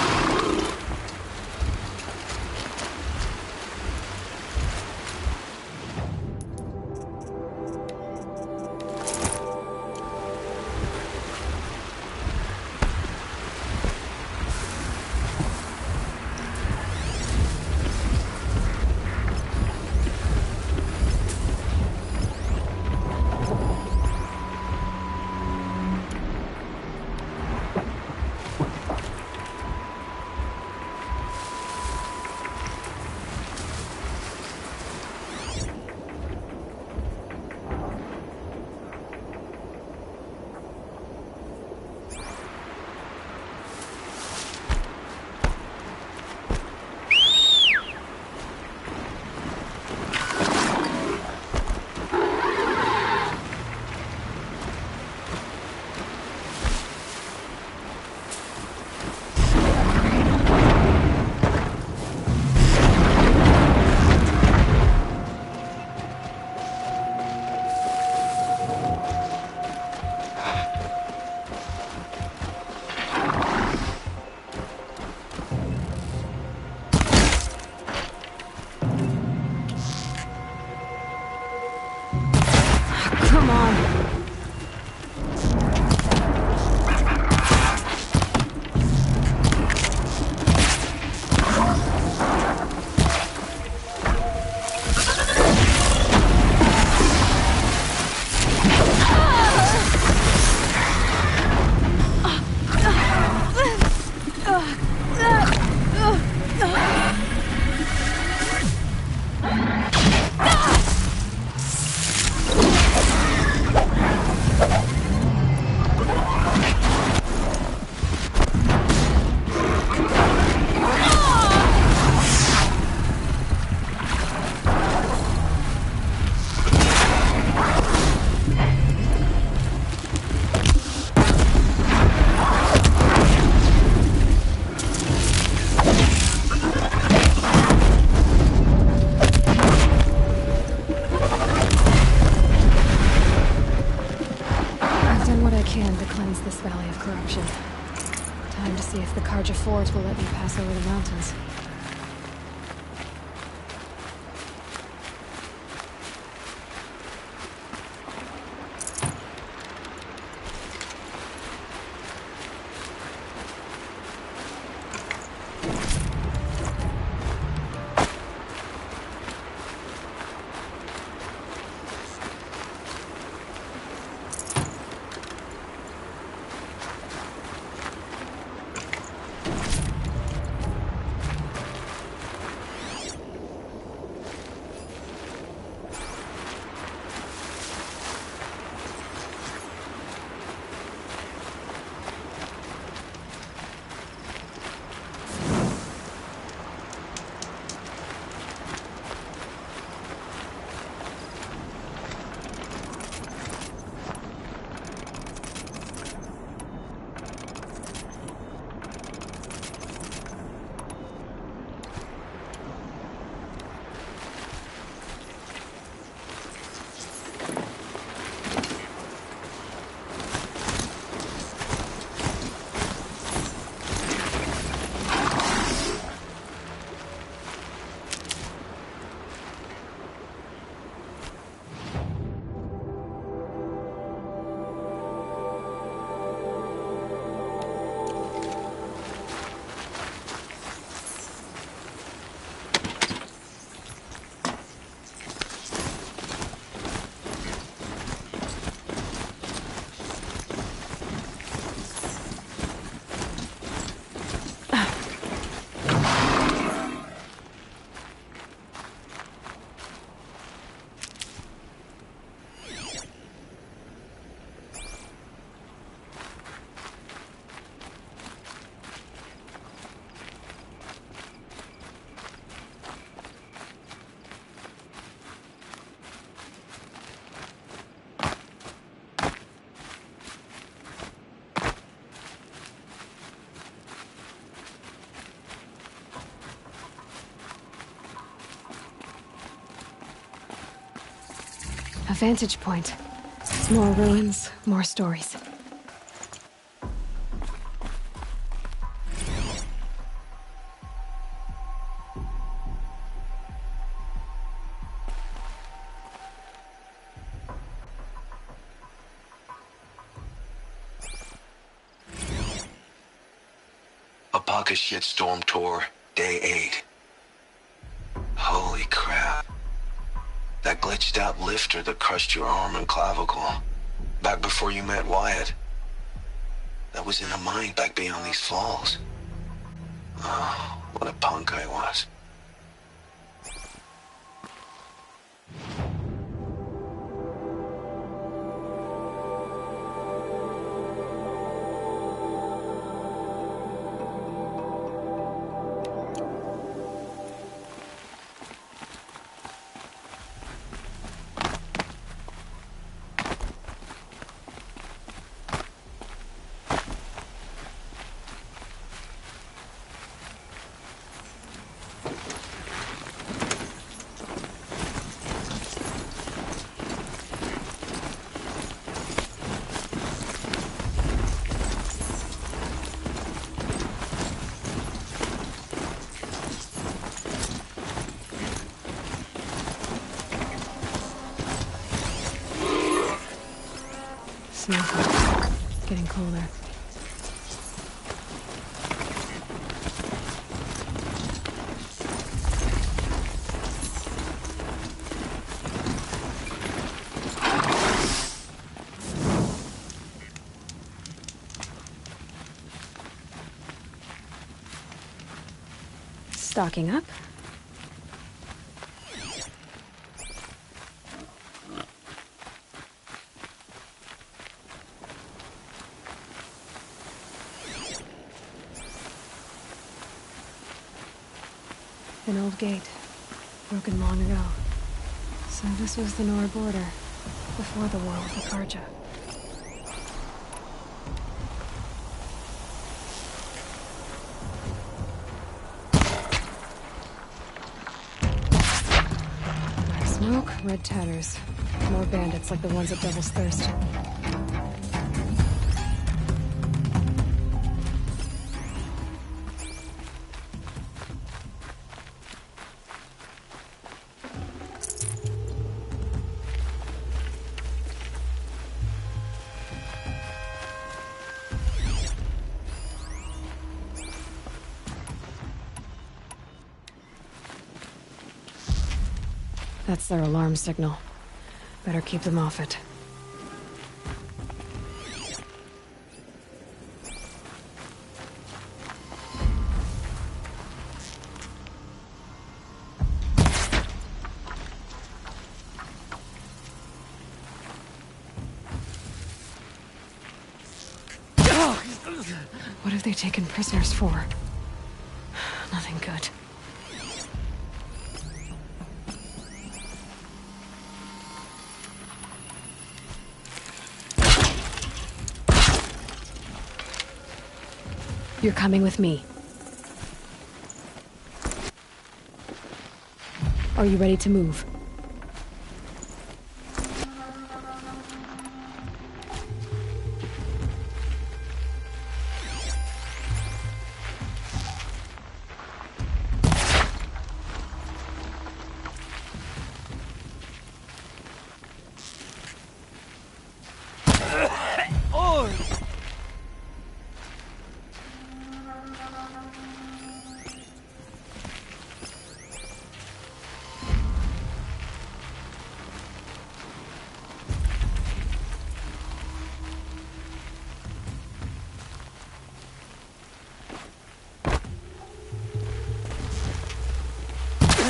Fort will let me pass over the mountains. A vantage point. More ruins, more stories. Apocashitstorm Tour, Day 8. Holy crap. That glitched out lifter that crushed your arm and clavicle. Back before you met Wyatt. That was in a mine back beyond these falls. Oh, what a punk I was. Snowfall. Getting colder. Stocking up. An old gate, broken long ago. So this was the Nor border, before the war with the Karja. Black smoke, red tatters. More bandits like the ones at Devil's Thirst. That's their alarm signal. Better keep them off it. What have they taken prisoners for? Nothing good. You're coming with me. Are you ready to move?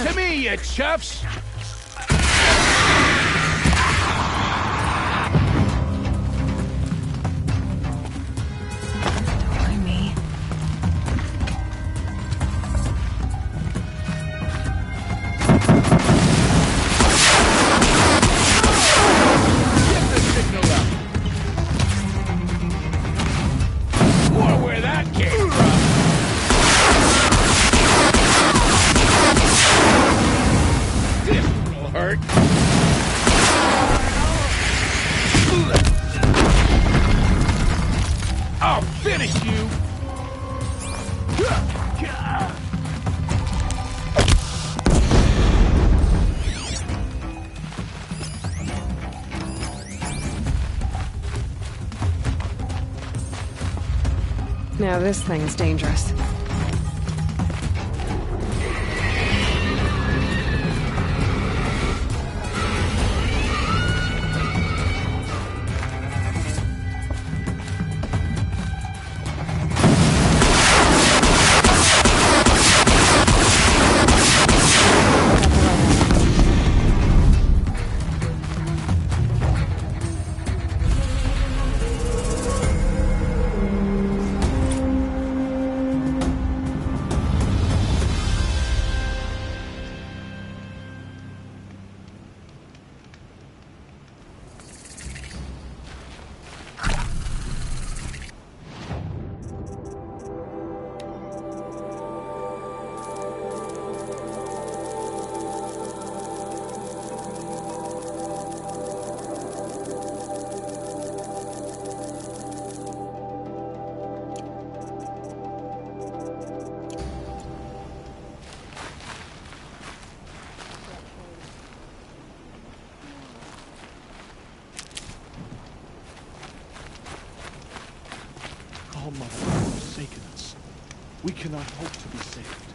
To me, you chuffs! Don't mind me. Get the signal up! More where that came from! I'll finish you! Now this thing's dangerous. All Mother has forsaken us. We cannot hope to be saved.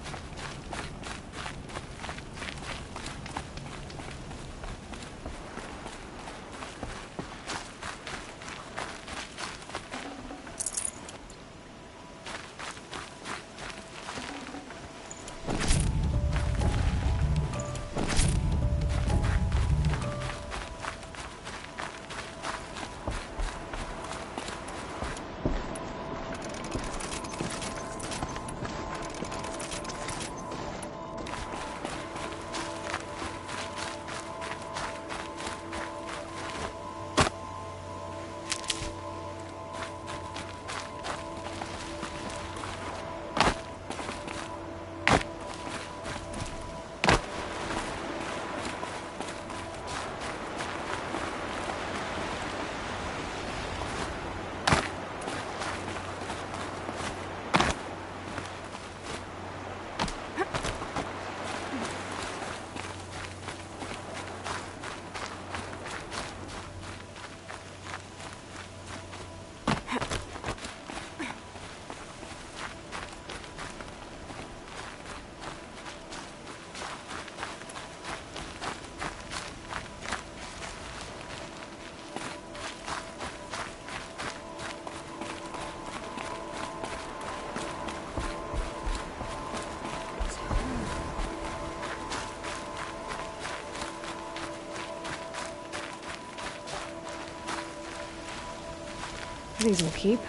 These will keep.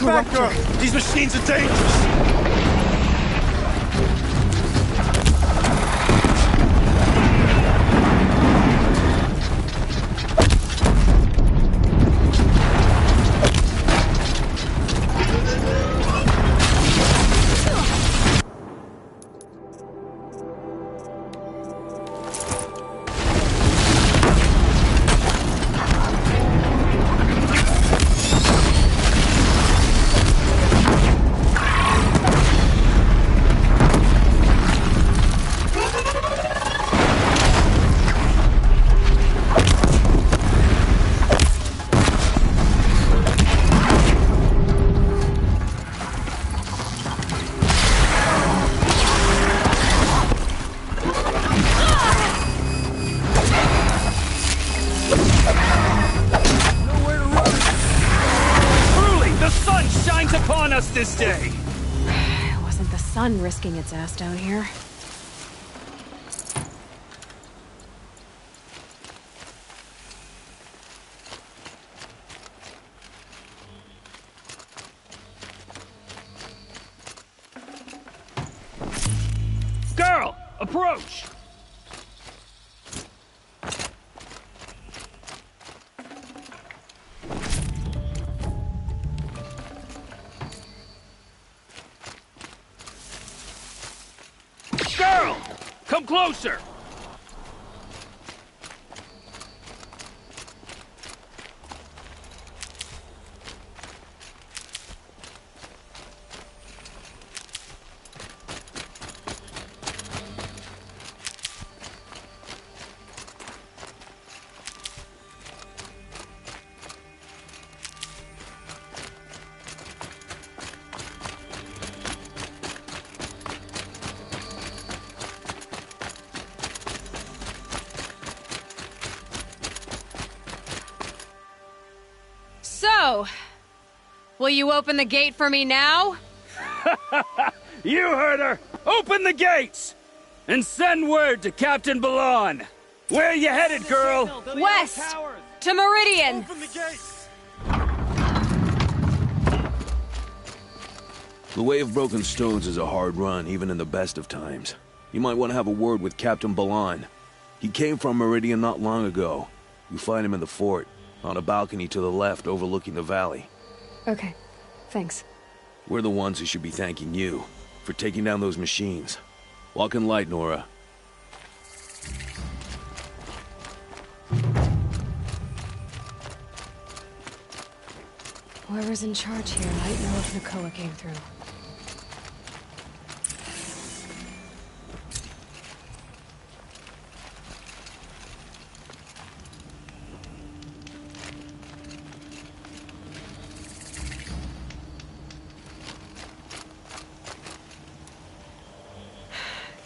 back, corruptor. girl! These machines are dangerous! This day. It wasn't the sun risking its ass down here. Girl, approach! Girl! Come closer! So, will you open the gate for me now? You heard her! Open the gates! And send word to Captain Balahn! Where are you headed, girl? West! To Meridian! Open the gates! The Way of Broken Stones is a hard run, even in the best of times. You might want to have a word with Captain Balahn. He came from Meridian not long ago. You find him in the fort, on a balcony to the left overlooking the valley. Okay, thanks. We're the ones who should be thanking you for taking down those machines. Walk in light, Nora. Whoever's in charge here might know if Nakoa came through.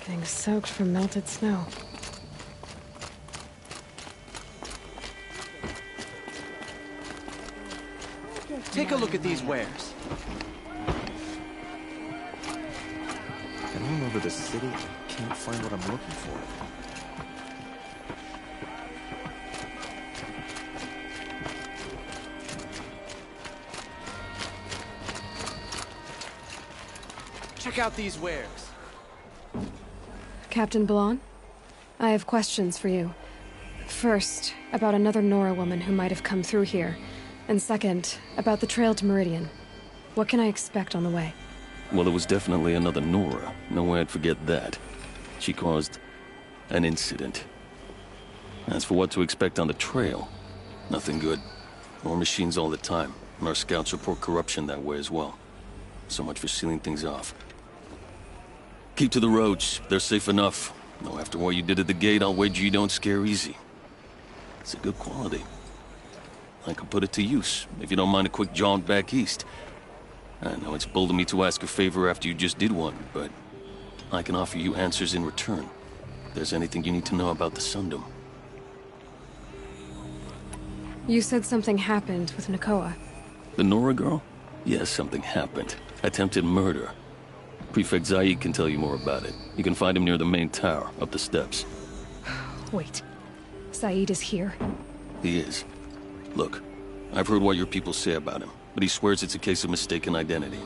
Getting soaked from melted snow. Take a look at these wares. I'm all over the city and can't find what I'm looking for. Check out these wares. Captain Balahn, I have questions for you. First, about another Nora woman who might have come through here. And second, about the trail to Meridian. What can I expect on the way? Well, there was definitely another Nora. No way I'd forget that. She caused an incident. As for what to expect on the trail, nothing good. More machines all the time, and our scouts report corruption that way as well. So much for sealing things off. Keep to the roads. They're safe enough. Though after what you did at the gate, I'll wager you don't scare easy. It's a good quality. I could put it to use, if you don't mind a quick jaunt back east. I know it's bold of me to ask a favor after you just did one, but I can offer you answers in return. If there's anything you need to know about the Sundom. You said something happened with Nakoa. The Nora girl? Yes, something happened. Attempted murder. Prefect Zaid can tell you more about it. You can find him near the main tower, up the steps. Wait. Zaid is here? He is. Look, I've heard what your people say about him. but he swears it's a case of mistaken identity.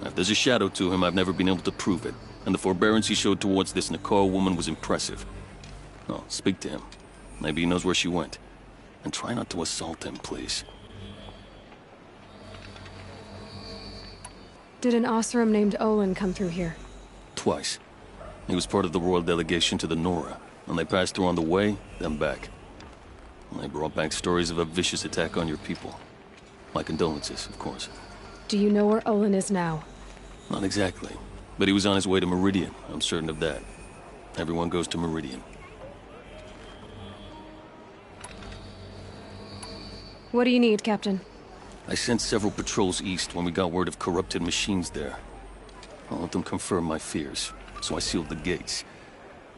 If there's a shadow to him, I've never been able to prove it, and the forbearance he showed towards this Nakoa woman was impressive. Oh, speak to him. Maybe he knows where she went. And try not to assault him, please. Did an Oseram named Olin come through here? Twice. He was part of the royal delegation to the Nora, and they passed through on the way, then back. And they brought back stories of a vicious attack on your people. My condolences, of course. Do you know where Olin is now? Not exactly, but he was on his way to Meridian, I'm certain of that. Everyone goes to Meridian. What do you need, Captain? I sent several patrols east when we got word of corrupted machines there. I'll let them confirm my fears, so I sealed the gates.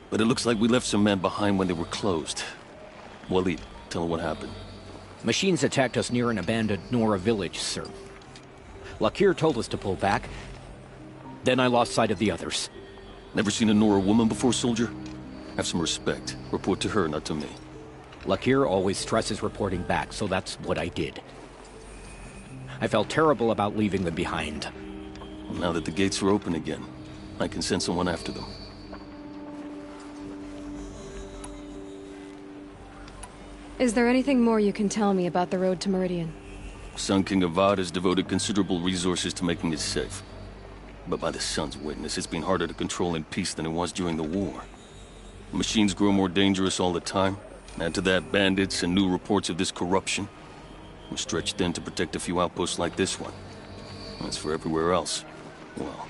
But it looks like we left some men behind when they were closed. Walid, tell her what happened. Machines attacked us near an abandoned Nora village, sir. Lakir told us to pull back. Then I lost sight of the others. Never seen a Nora woman before, soldier? Have some respect. Report to her, not to me. Lakir always stresses reporting back, so that's what I did. I felt terrible about leaving them behind. Now that the gates are open again, I can send someone after them. Is there anything more you can tell me about the road to Meridian? Sun King Avad has devoted considerable resources to making it safe. But by the Sun's witness, it's been harder to control in peace than it was during the war. Machines grow more dangerous all the time. Add to that bandits and new reports of this corruption. We're stretched thin to protect a few outposts like this one. As for everywhere else, well,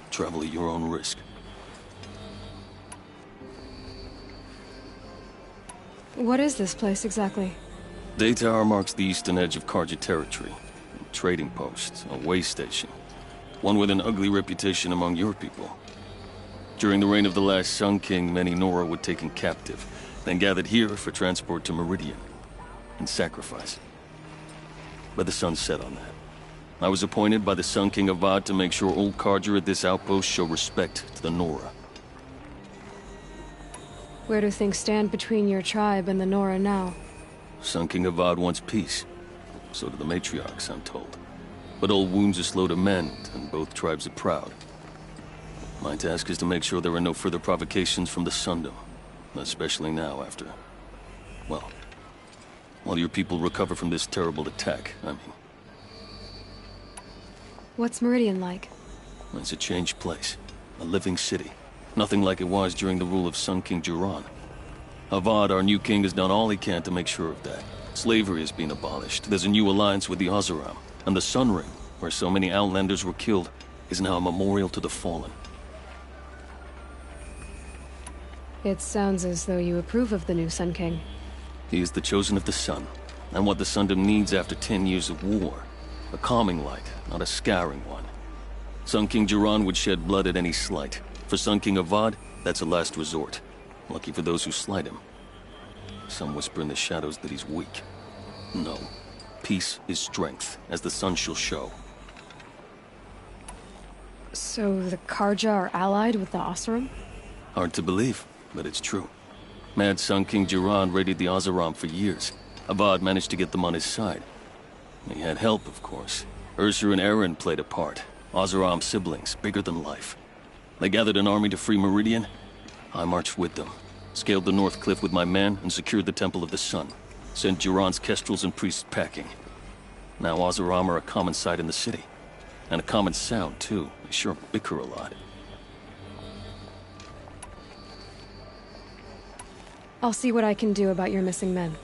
travel at your own risk. What is this place exactly? Daytower marks the eastern edge of Carja territory. A trading post, a way station. One with an ugly reputation among your people. During the reign of the last Sun King, many Nora were taken captive, then gathered here for transport to Meridian, and sacrifice. But the sun set on that. I was appointed by the Sun King Avad to make sure old Carja at this outpost show respect to the Nora. Where do things stand between your tribe and the Nora now? Sun King Avad wants peace. So do the matriarchs, I'm told. But old wounds are slow to mend, and both tribes are proud. My task is to make sure there are no further provocations from the Sundom. Especially now after... well, while your people recover from this terrible attack, I mean. What's Meridian like? It's a changed place. A living city. Nothing like it was during the rule of Sun King Gera. Avad, our new king, has done all he can to make sure of that. Slavery has been abolished. There's a new alliance with the Oseram. And the Sun Ring, where so many Outlanders were killed, is now a memorial to the fallen. It sounds as though you approve of the new Sun King. He is the chosen of the Sun, and what the Sundom needs after 10 years of war. A calming light, not a scouring one. Sun King Gera would shed blood at any slight. For Sun King Avad, that's a last resort. Lucky for those who slight him. Some whisper in the shadows that he's weak. No. Peace is strength, as the sun shall show. So the Carja are allied with the Oseram? Hard to believe, but it's true. Mad Sun King Gera raided the Oseram for years. Avad managed to get them on his side. He had help, of course. Ursur and Eren played a part. Oseram siblings, bigger than life. They gathered an army to free Meridian. I marched with them. Scaled the North Cliff with my men and secured the Temple of the Sun. Sent Geron's kestrels and priests packing. Now Oseram are a common sight in the city. And a common sound, too. They sure bicker a lot. I'll see what I can do about your missing men.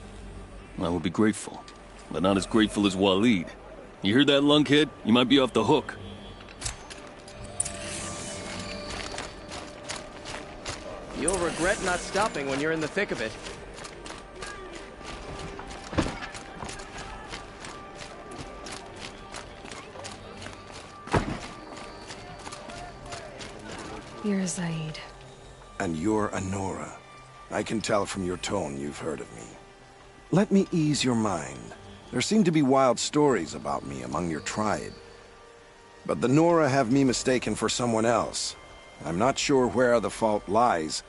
I would be grateful. But not as grateful as Walid. You hear that, lunkhead? You might be off the hook. You'll regret not stopping when you're in the thick of it. You're Zaid. And you're a Nora. I can tell from your tone you've heard of me. Let me ease your mind. There seem to be wild stories about me among your tribe. But the Nora have me mistaken for someone else. I'm not sure where the fault lies,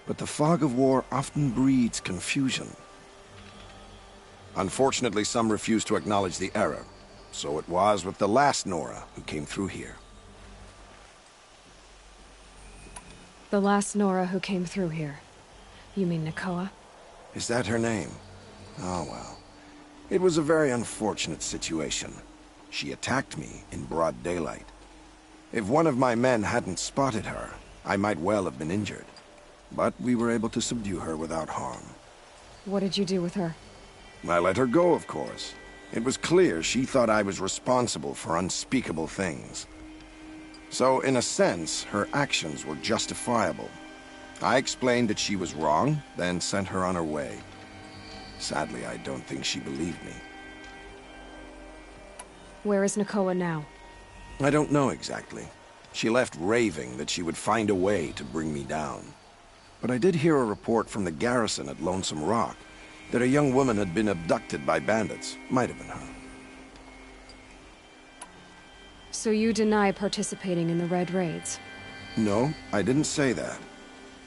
but the fog of war often breeds confusion. Unfortunately, some refuse to acknowledge the error. So it was with the last Nora who came through here. The last Nora who came through here. You mean Nakoa? Is that her name? Oh well. It was a very unfortunate situation. She attacked me in broad daylight. If one of my men hadn't spotted her, I might well have been injured. But we were able to subdue her without harm. What did you do with her? I let her go, of course. It was clear she thought I was responsible for unspeakable things. So, in a sense, her actions were justifiable. I explained that she was wrong, then sent her on her way. Sadly, I don't think she believed me. Where is Nakoa now? I don't know exactly. She left raving that she would find a way to bring me down. But I did hear a report from the garrison at Lonesome Rock that a young woman had been abducted by bandits. Might have been her. So you deny participating in the Red Raids? No, I didn't say that.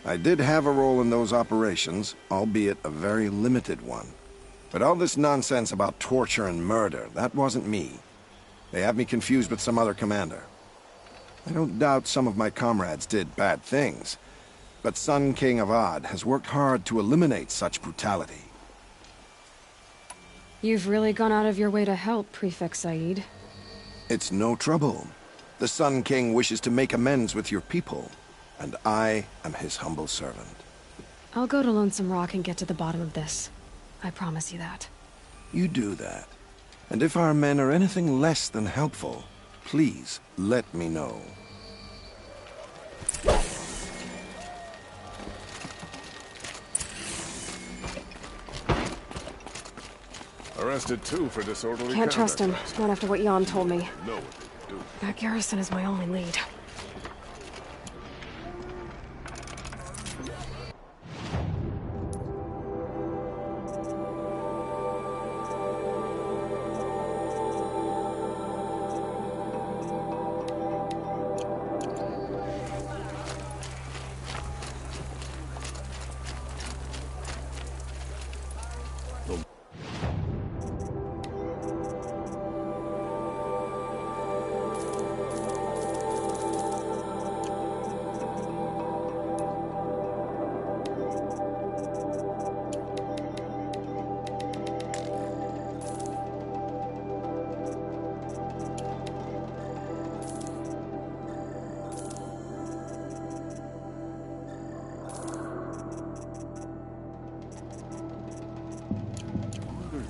I did have a role in those operations, albeit a very limited one. But all this nonsense about torture and murder, that wasn't me. They have me confused with some other commander. I don't doubt some of my comrades did bad things, but Sun King Avad has worked hard to eliminate such brutality. You've really gone out of your way to help, Prefect Said. It's no trouble. The Sun King wishes to make amends with your people, and I am his humble servant. I'll go to Lonesome Rock and get to the bottom of this. I promise you that. You do that. And if our men are anything less than helpful, please let me know. Arrested too for disorderly Can't trust him, conduct. not after what Jan told me. Know what they do. That garrison is my only lead.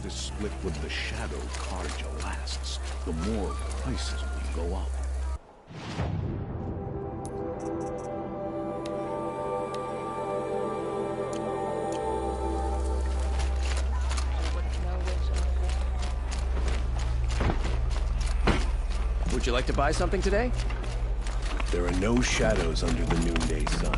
This split with the shadow Karja lasts, the more prices will go up. Would you like to buy something today? There are no shadows under the noonday sun.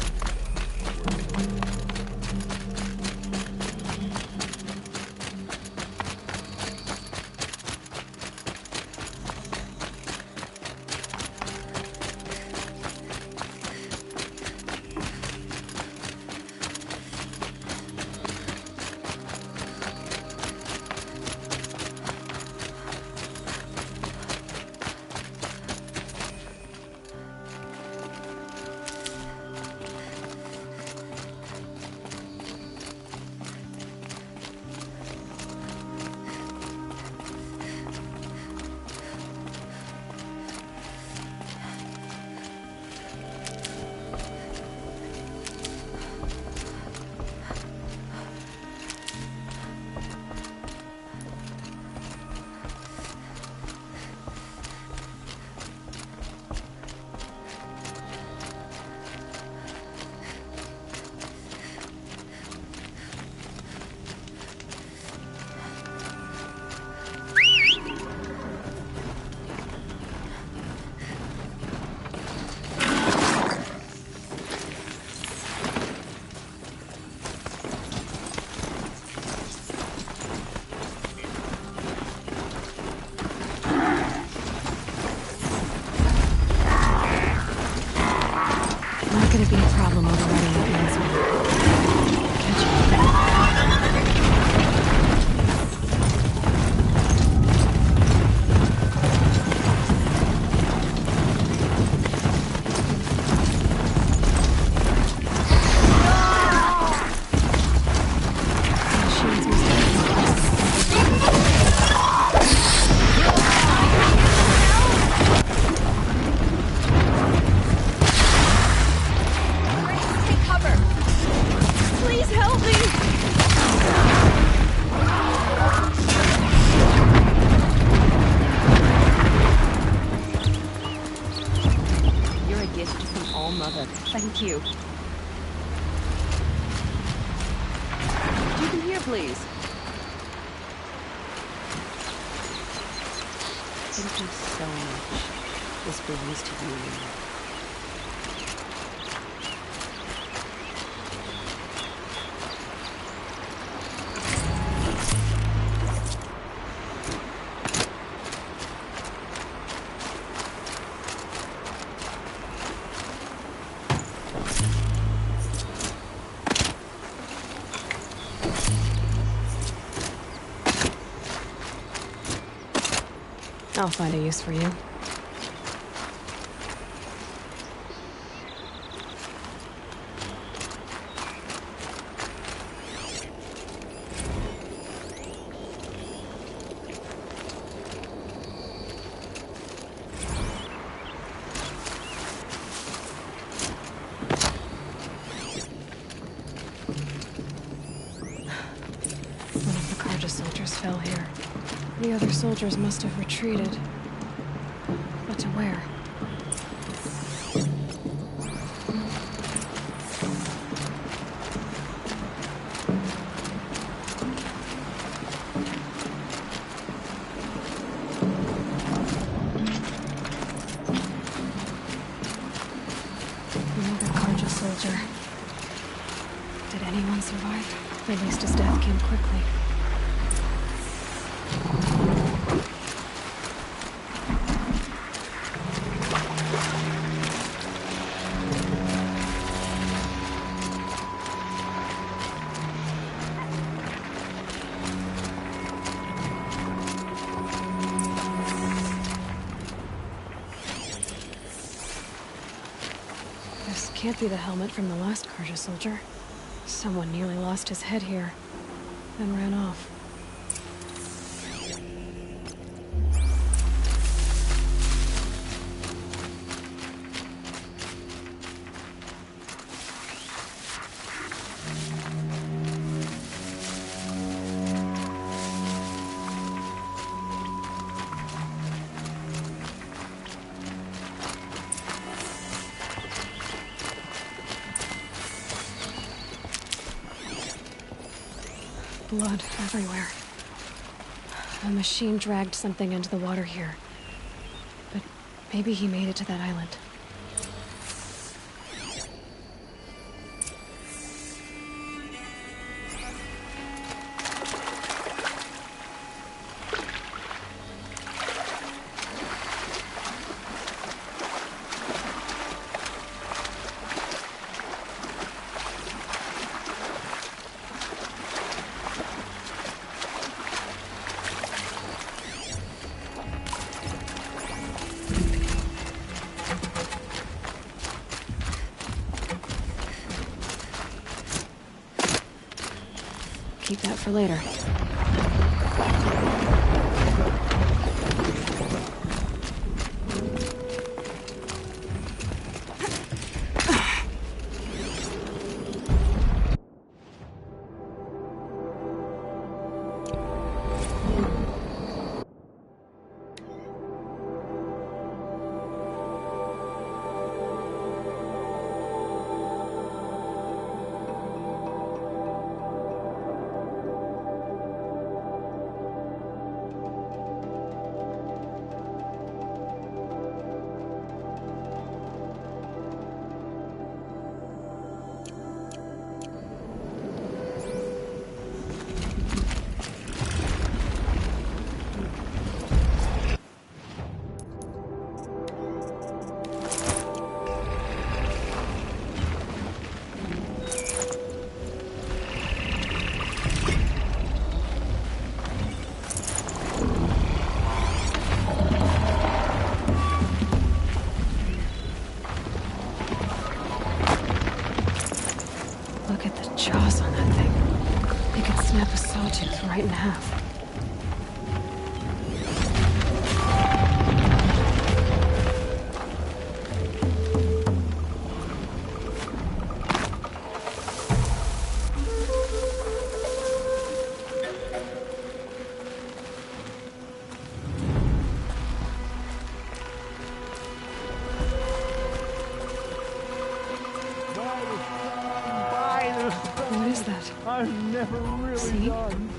Gonna be a problem overrunning that man's Catch you. Mother. Thank you. You can hear, please. Thank you so much. This belongs to you now. I'll find a use for you. One of the Carja soldiers fell here. The other soldiers must have retreated. But to where? Another Carja soldier. Did anyone survive? At least his death came quickly. Can't be the helmet from the last Carja soldier. Someone nearly lost his head here, then ran off. Blood everywhere. A machine dragged something into the water here. But maybe he made it to that island. Keep that for later. Right in half. that. I've never really done.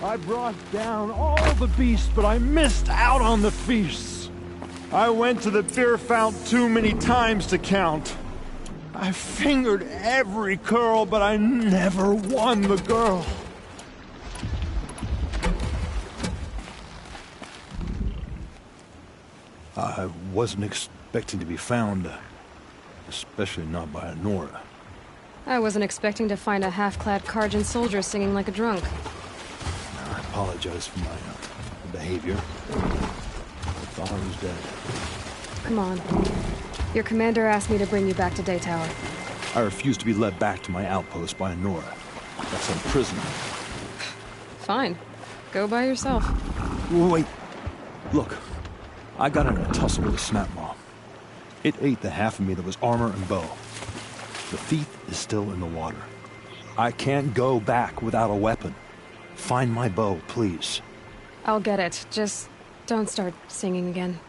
I brought down all the beasts, but I missed out on the feasts. I went to the beer fount too many times to count. I fingered every curl, but I never won the girl. I wasn't expecting to be found, especially not by a Nora. I wasn't expecting to find a half-clad Carjan soldier singing like a drunk. I apologize for my behavior. I thought I was dead. Come on. Your commander asked me to bring you back to Daytower. I refuse to be led back to my outpost by a Nora. That's imprisonment. Fine. Go by yourself. Wait. Look. I got in a tussle with a snap bomb. It ate the half of me that was armor and bow. The thief is still in the water. I can't go back without a weapon. Find my bow, please. I'll get it. Just don't start singing again.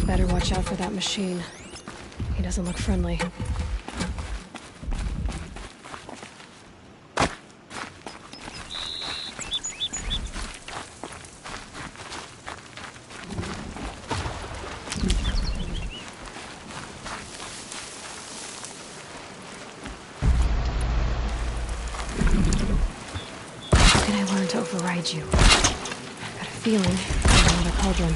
Better watch out for that machine. He doesn't look friendly. How can I learn to override you? I've got a feeling I'm another cauldron.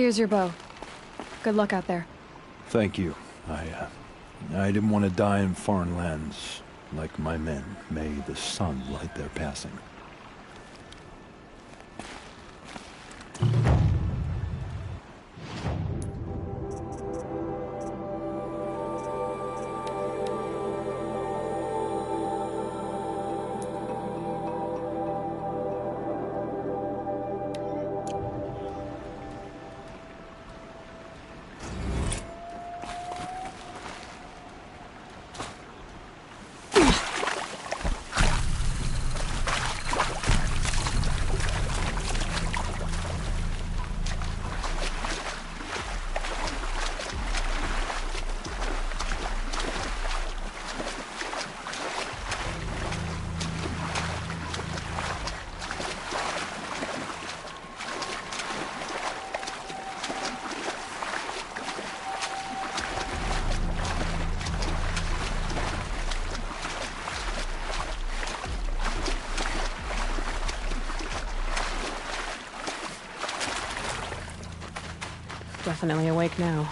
Here's your bow. Good luck out there. Thank you. I didn't want to die in foreign lands like my men. May the sun light their passing. Definitely awake now.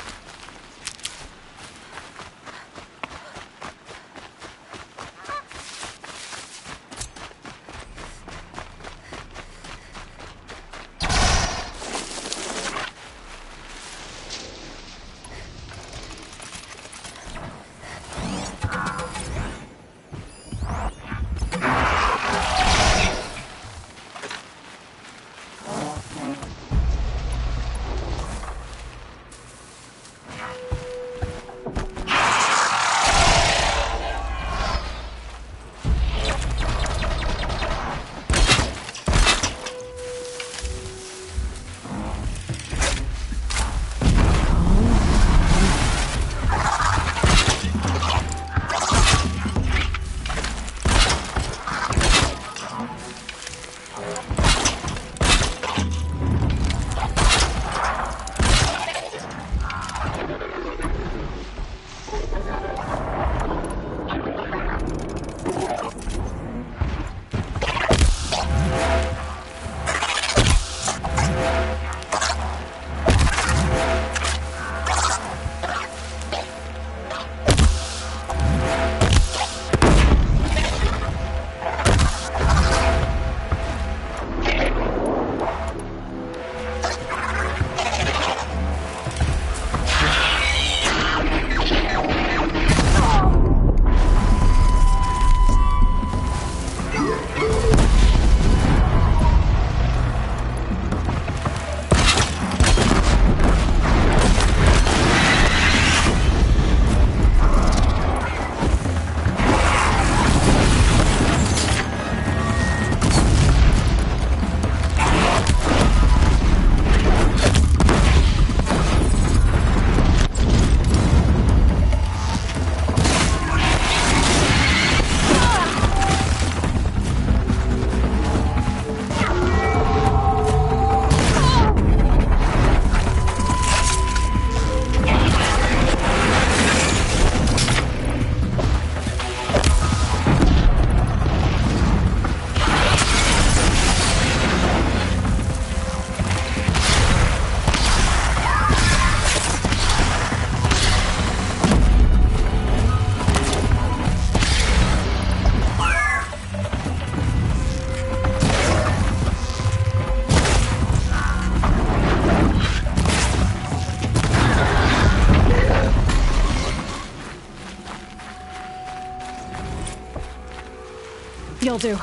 You'll do.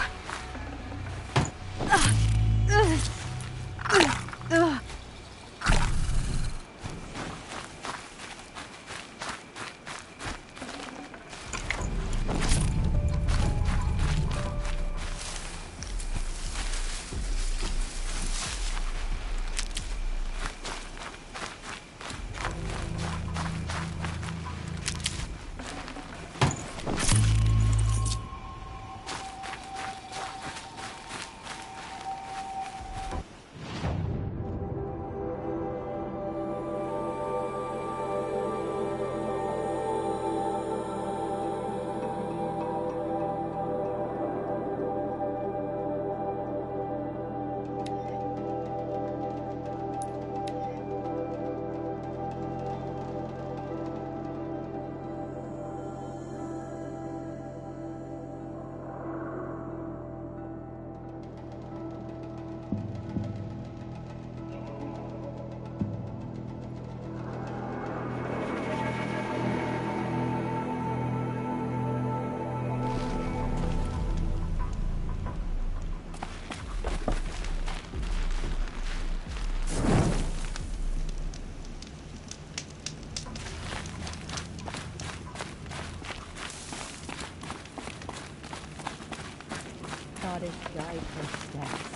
guide her steps.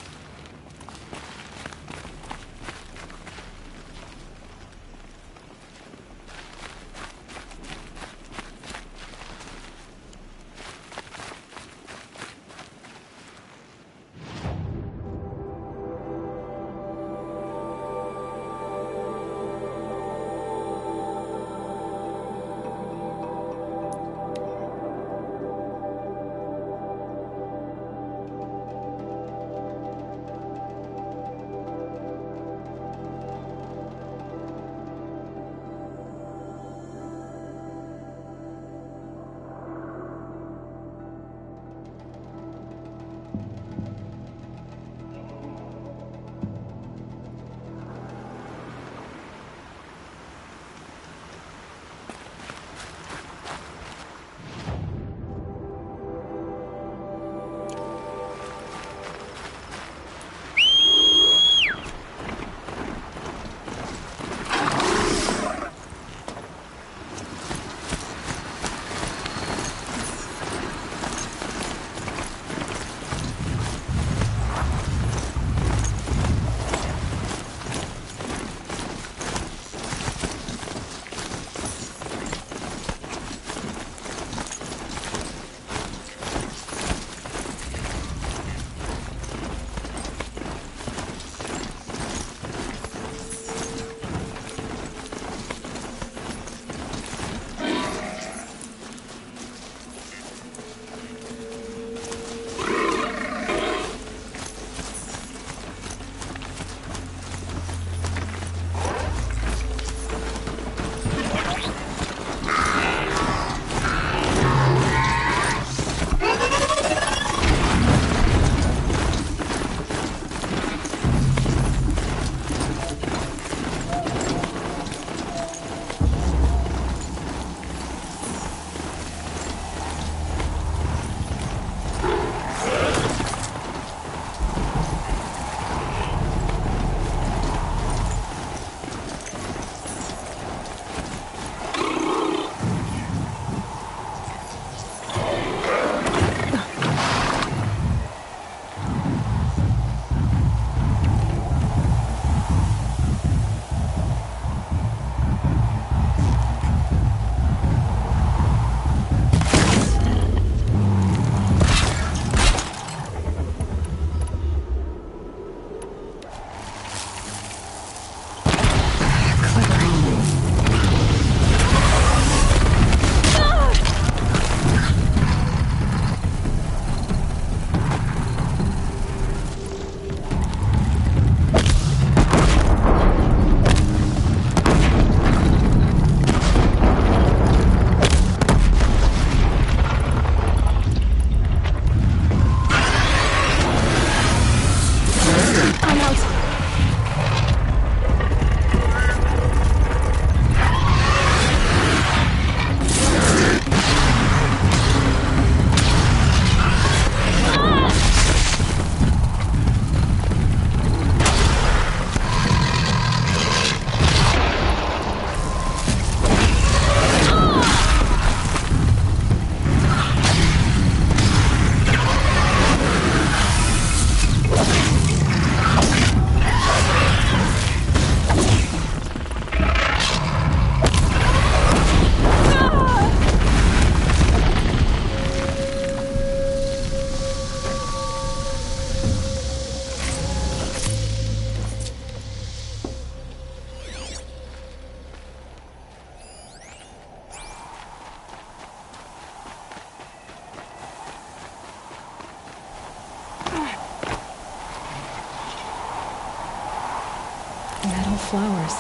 flowers.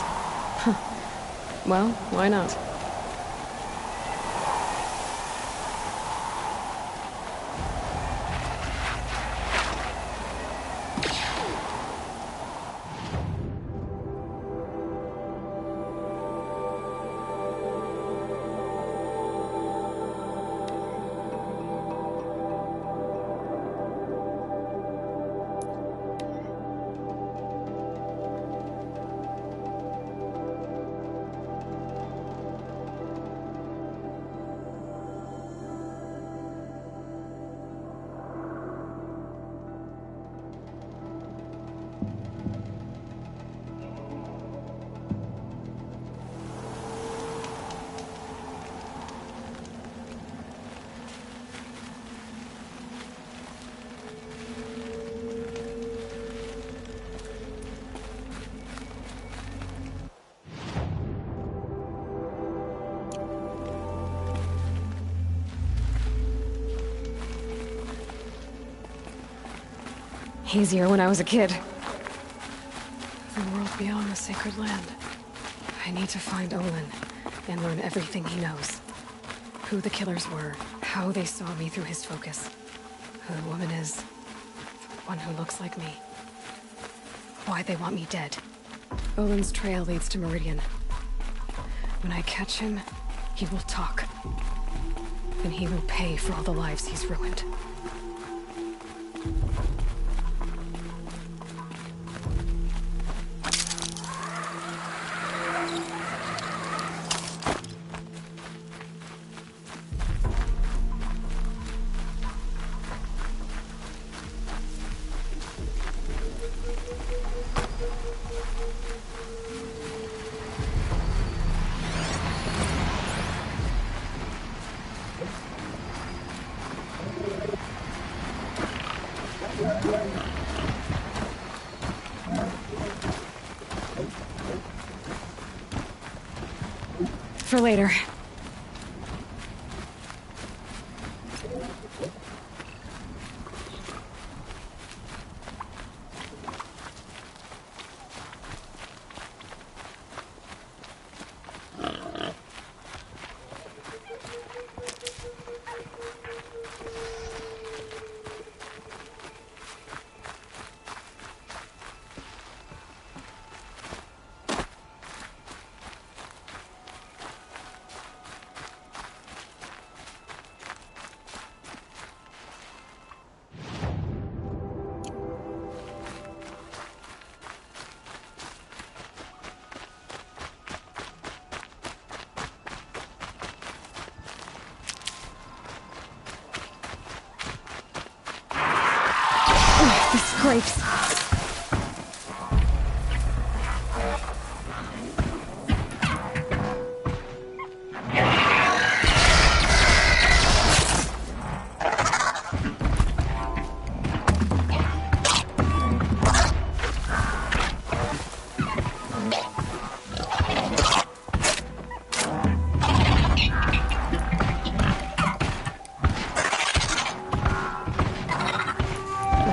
Huh. Well, why not? Easier when I was a kid. The world beyond the sacred land. I need to find Olin and learn everything he knows. Who the killers were, how they saw me through his focus, who the woman is, the one who looks like me. Why they want me dead. Olin's trail leads to Meridian. When I catch him, he will talk. And he will pay for all the lives he's ruined. For later. The scrapes.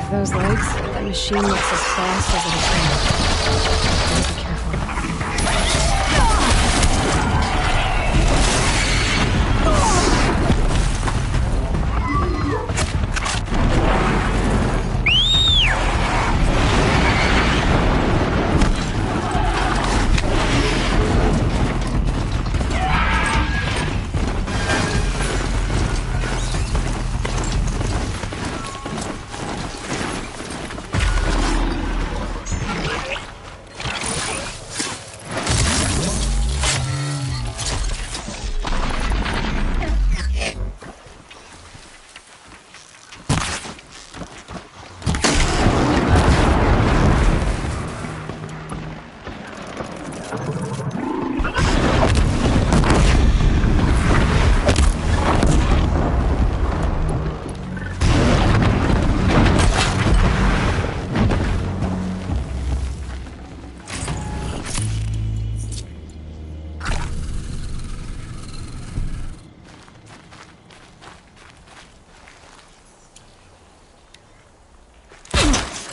Those legs, that machine looks as fast as it is. Be careful.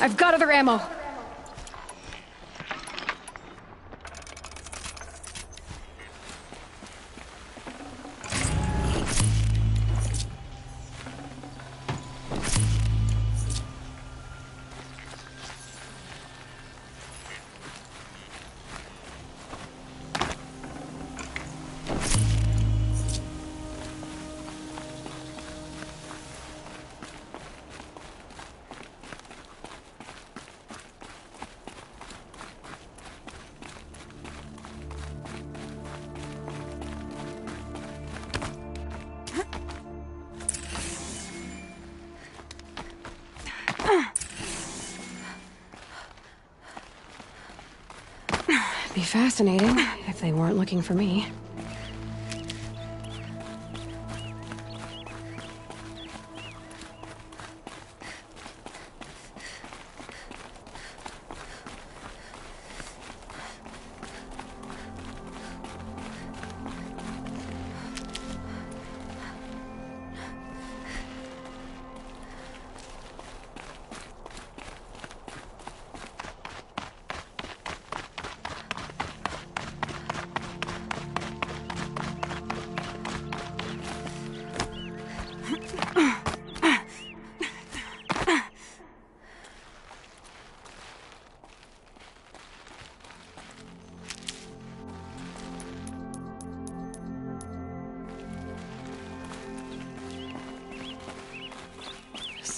I've got other ammo. Be fascinating if they weren't looking for me.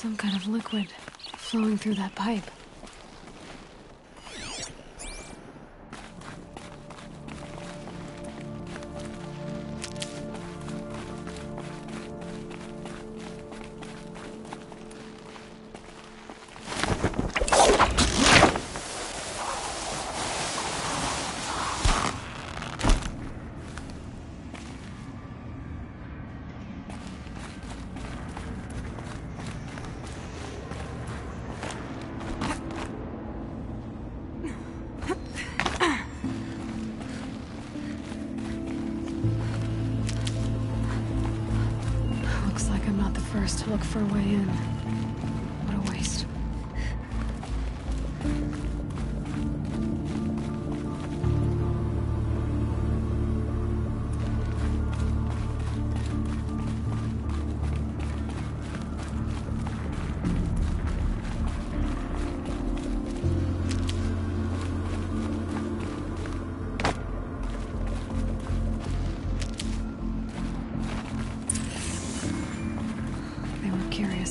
Some kind of liquid flowing through that pipe. To look for a way in. What a waste.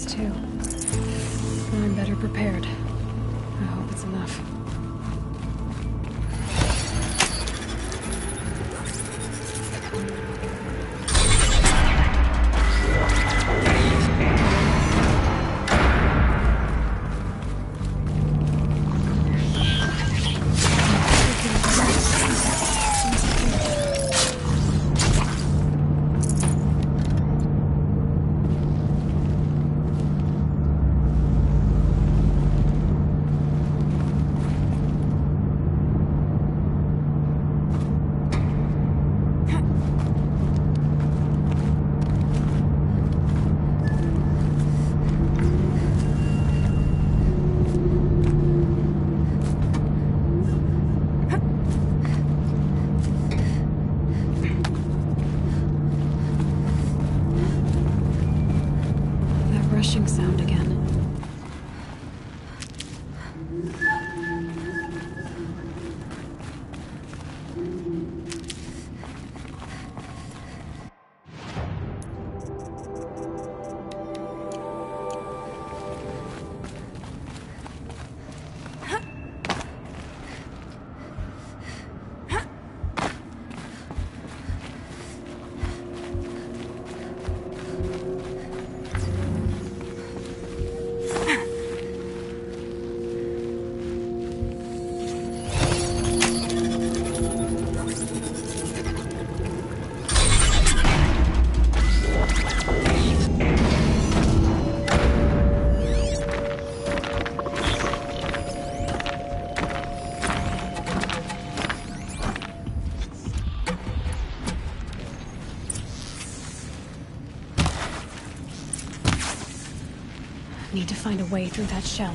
Too. I'm better prepared. I hope it's enough. Sound again. Need to find a way through that shell.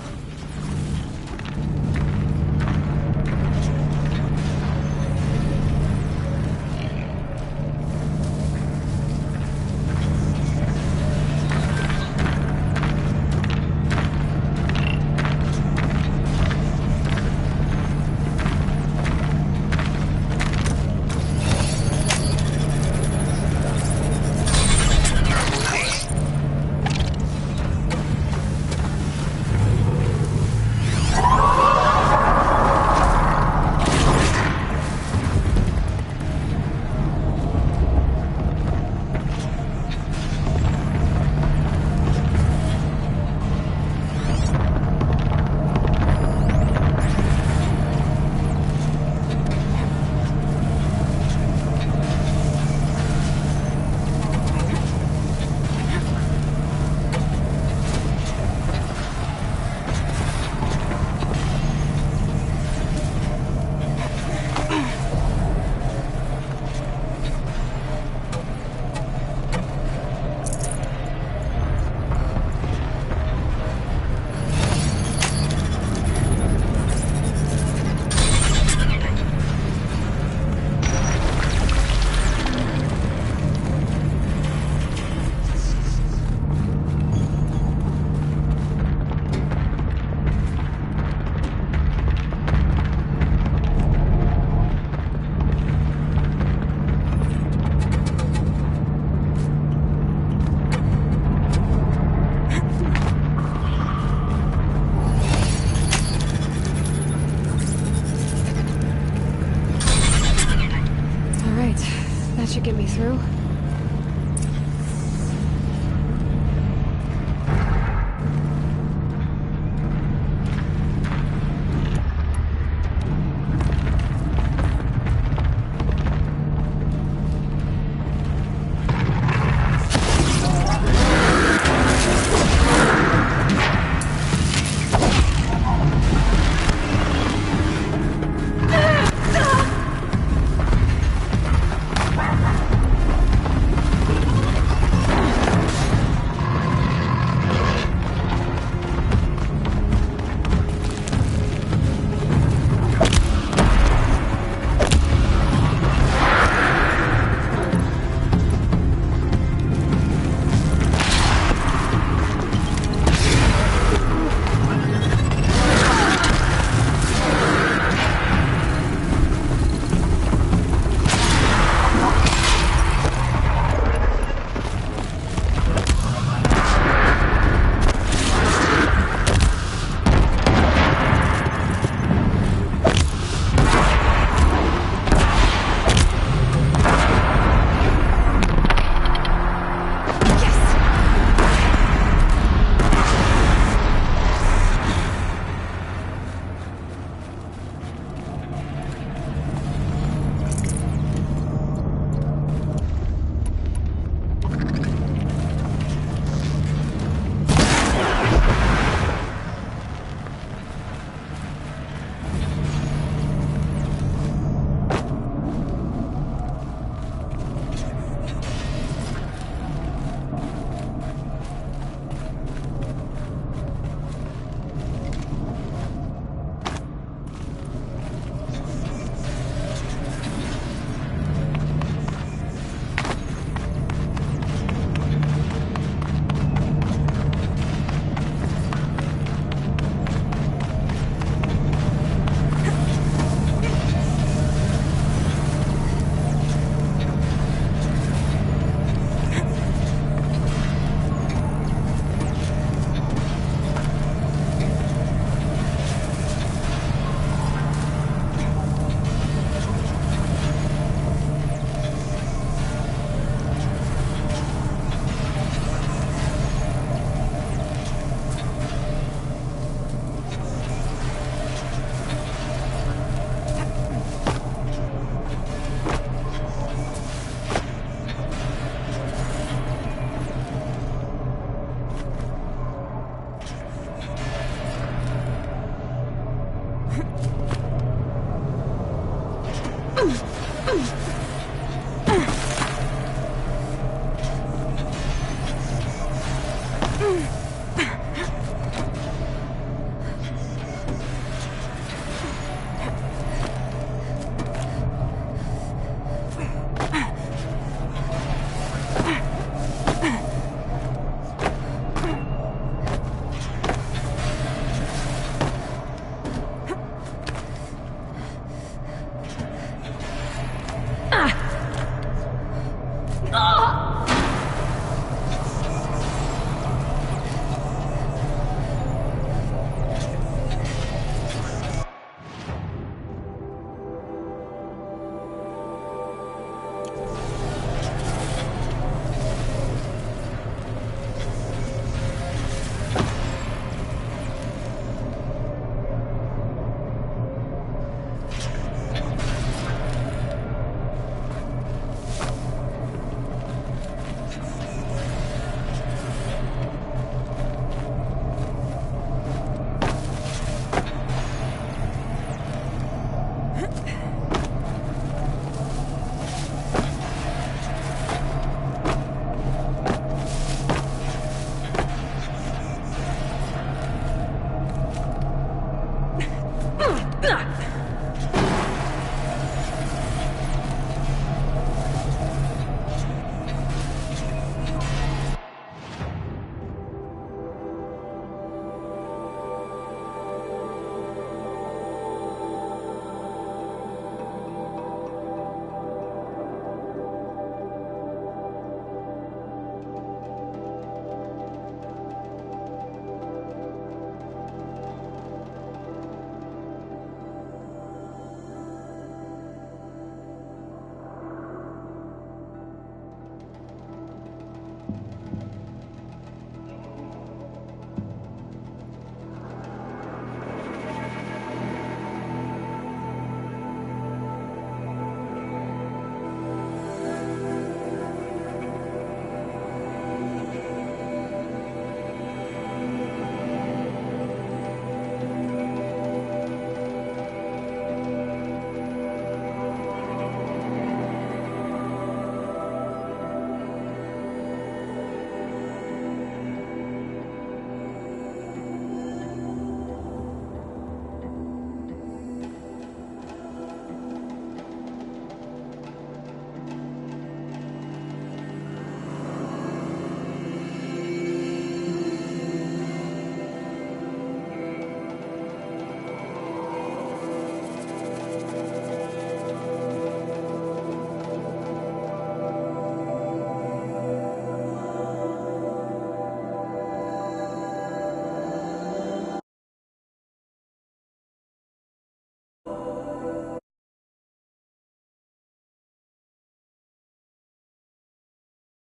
should get me through.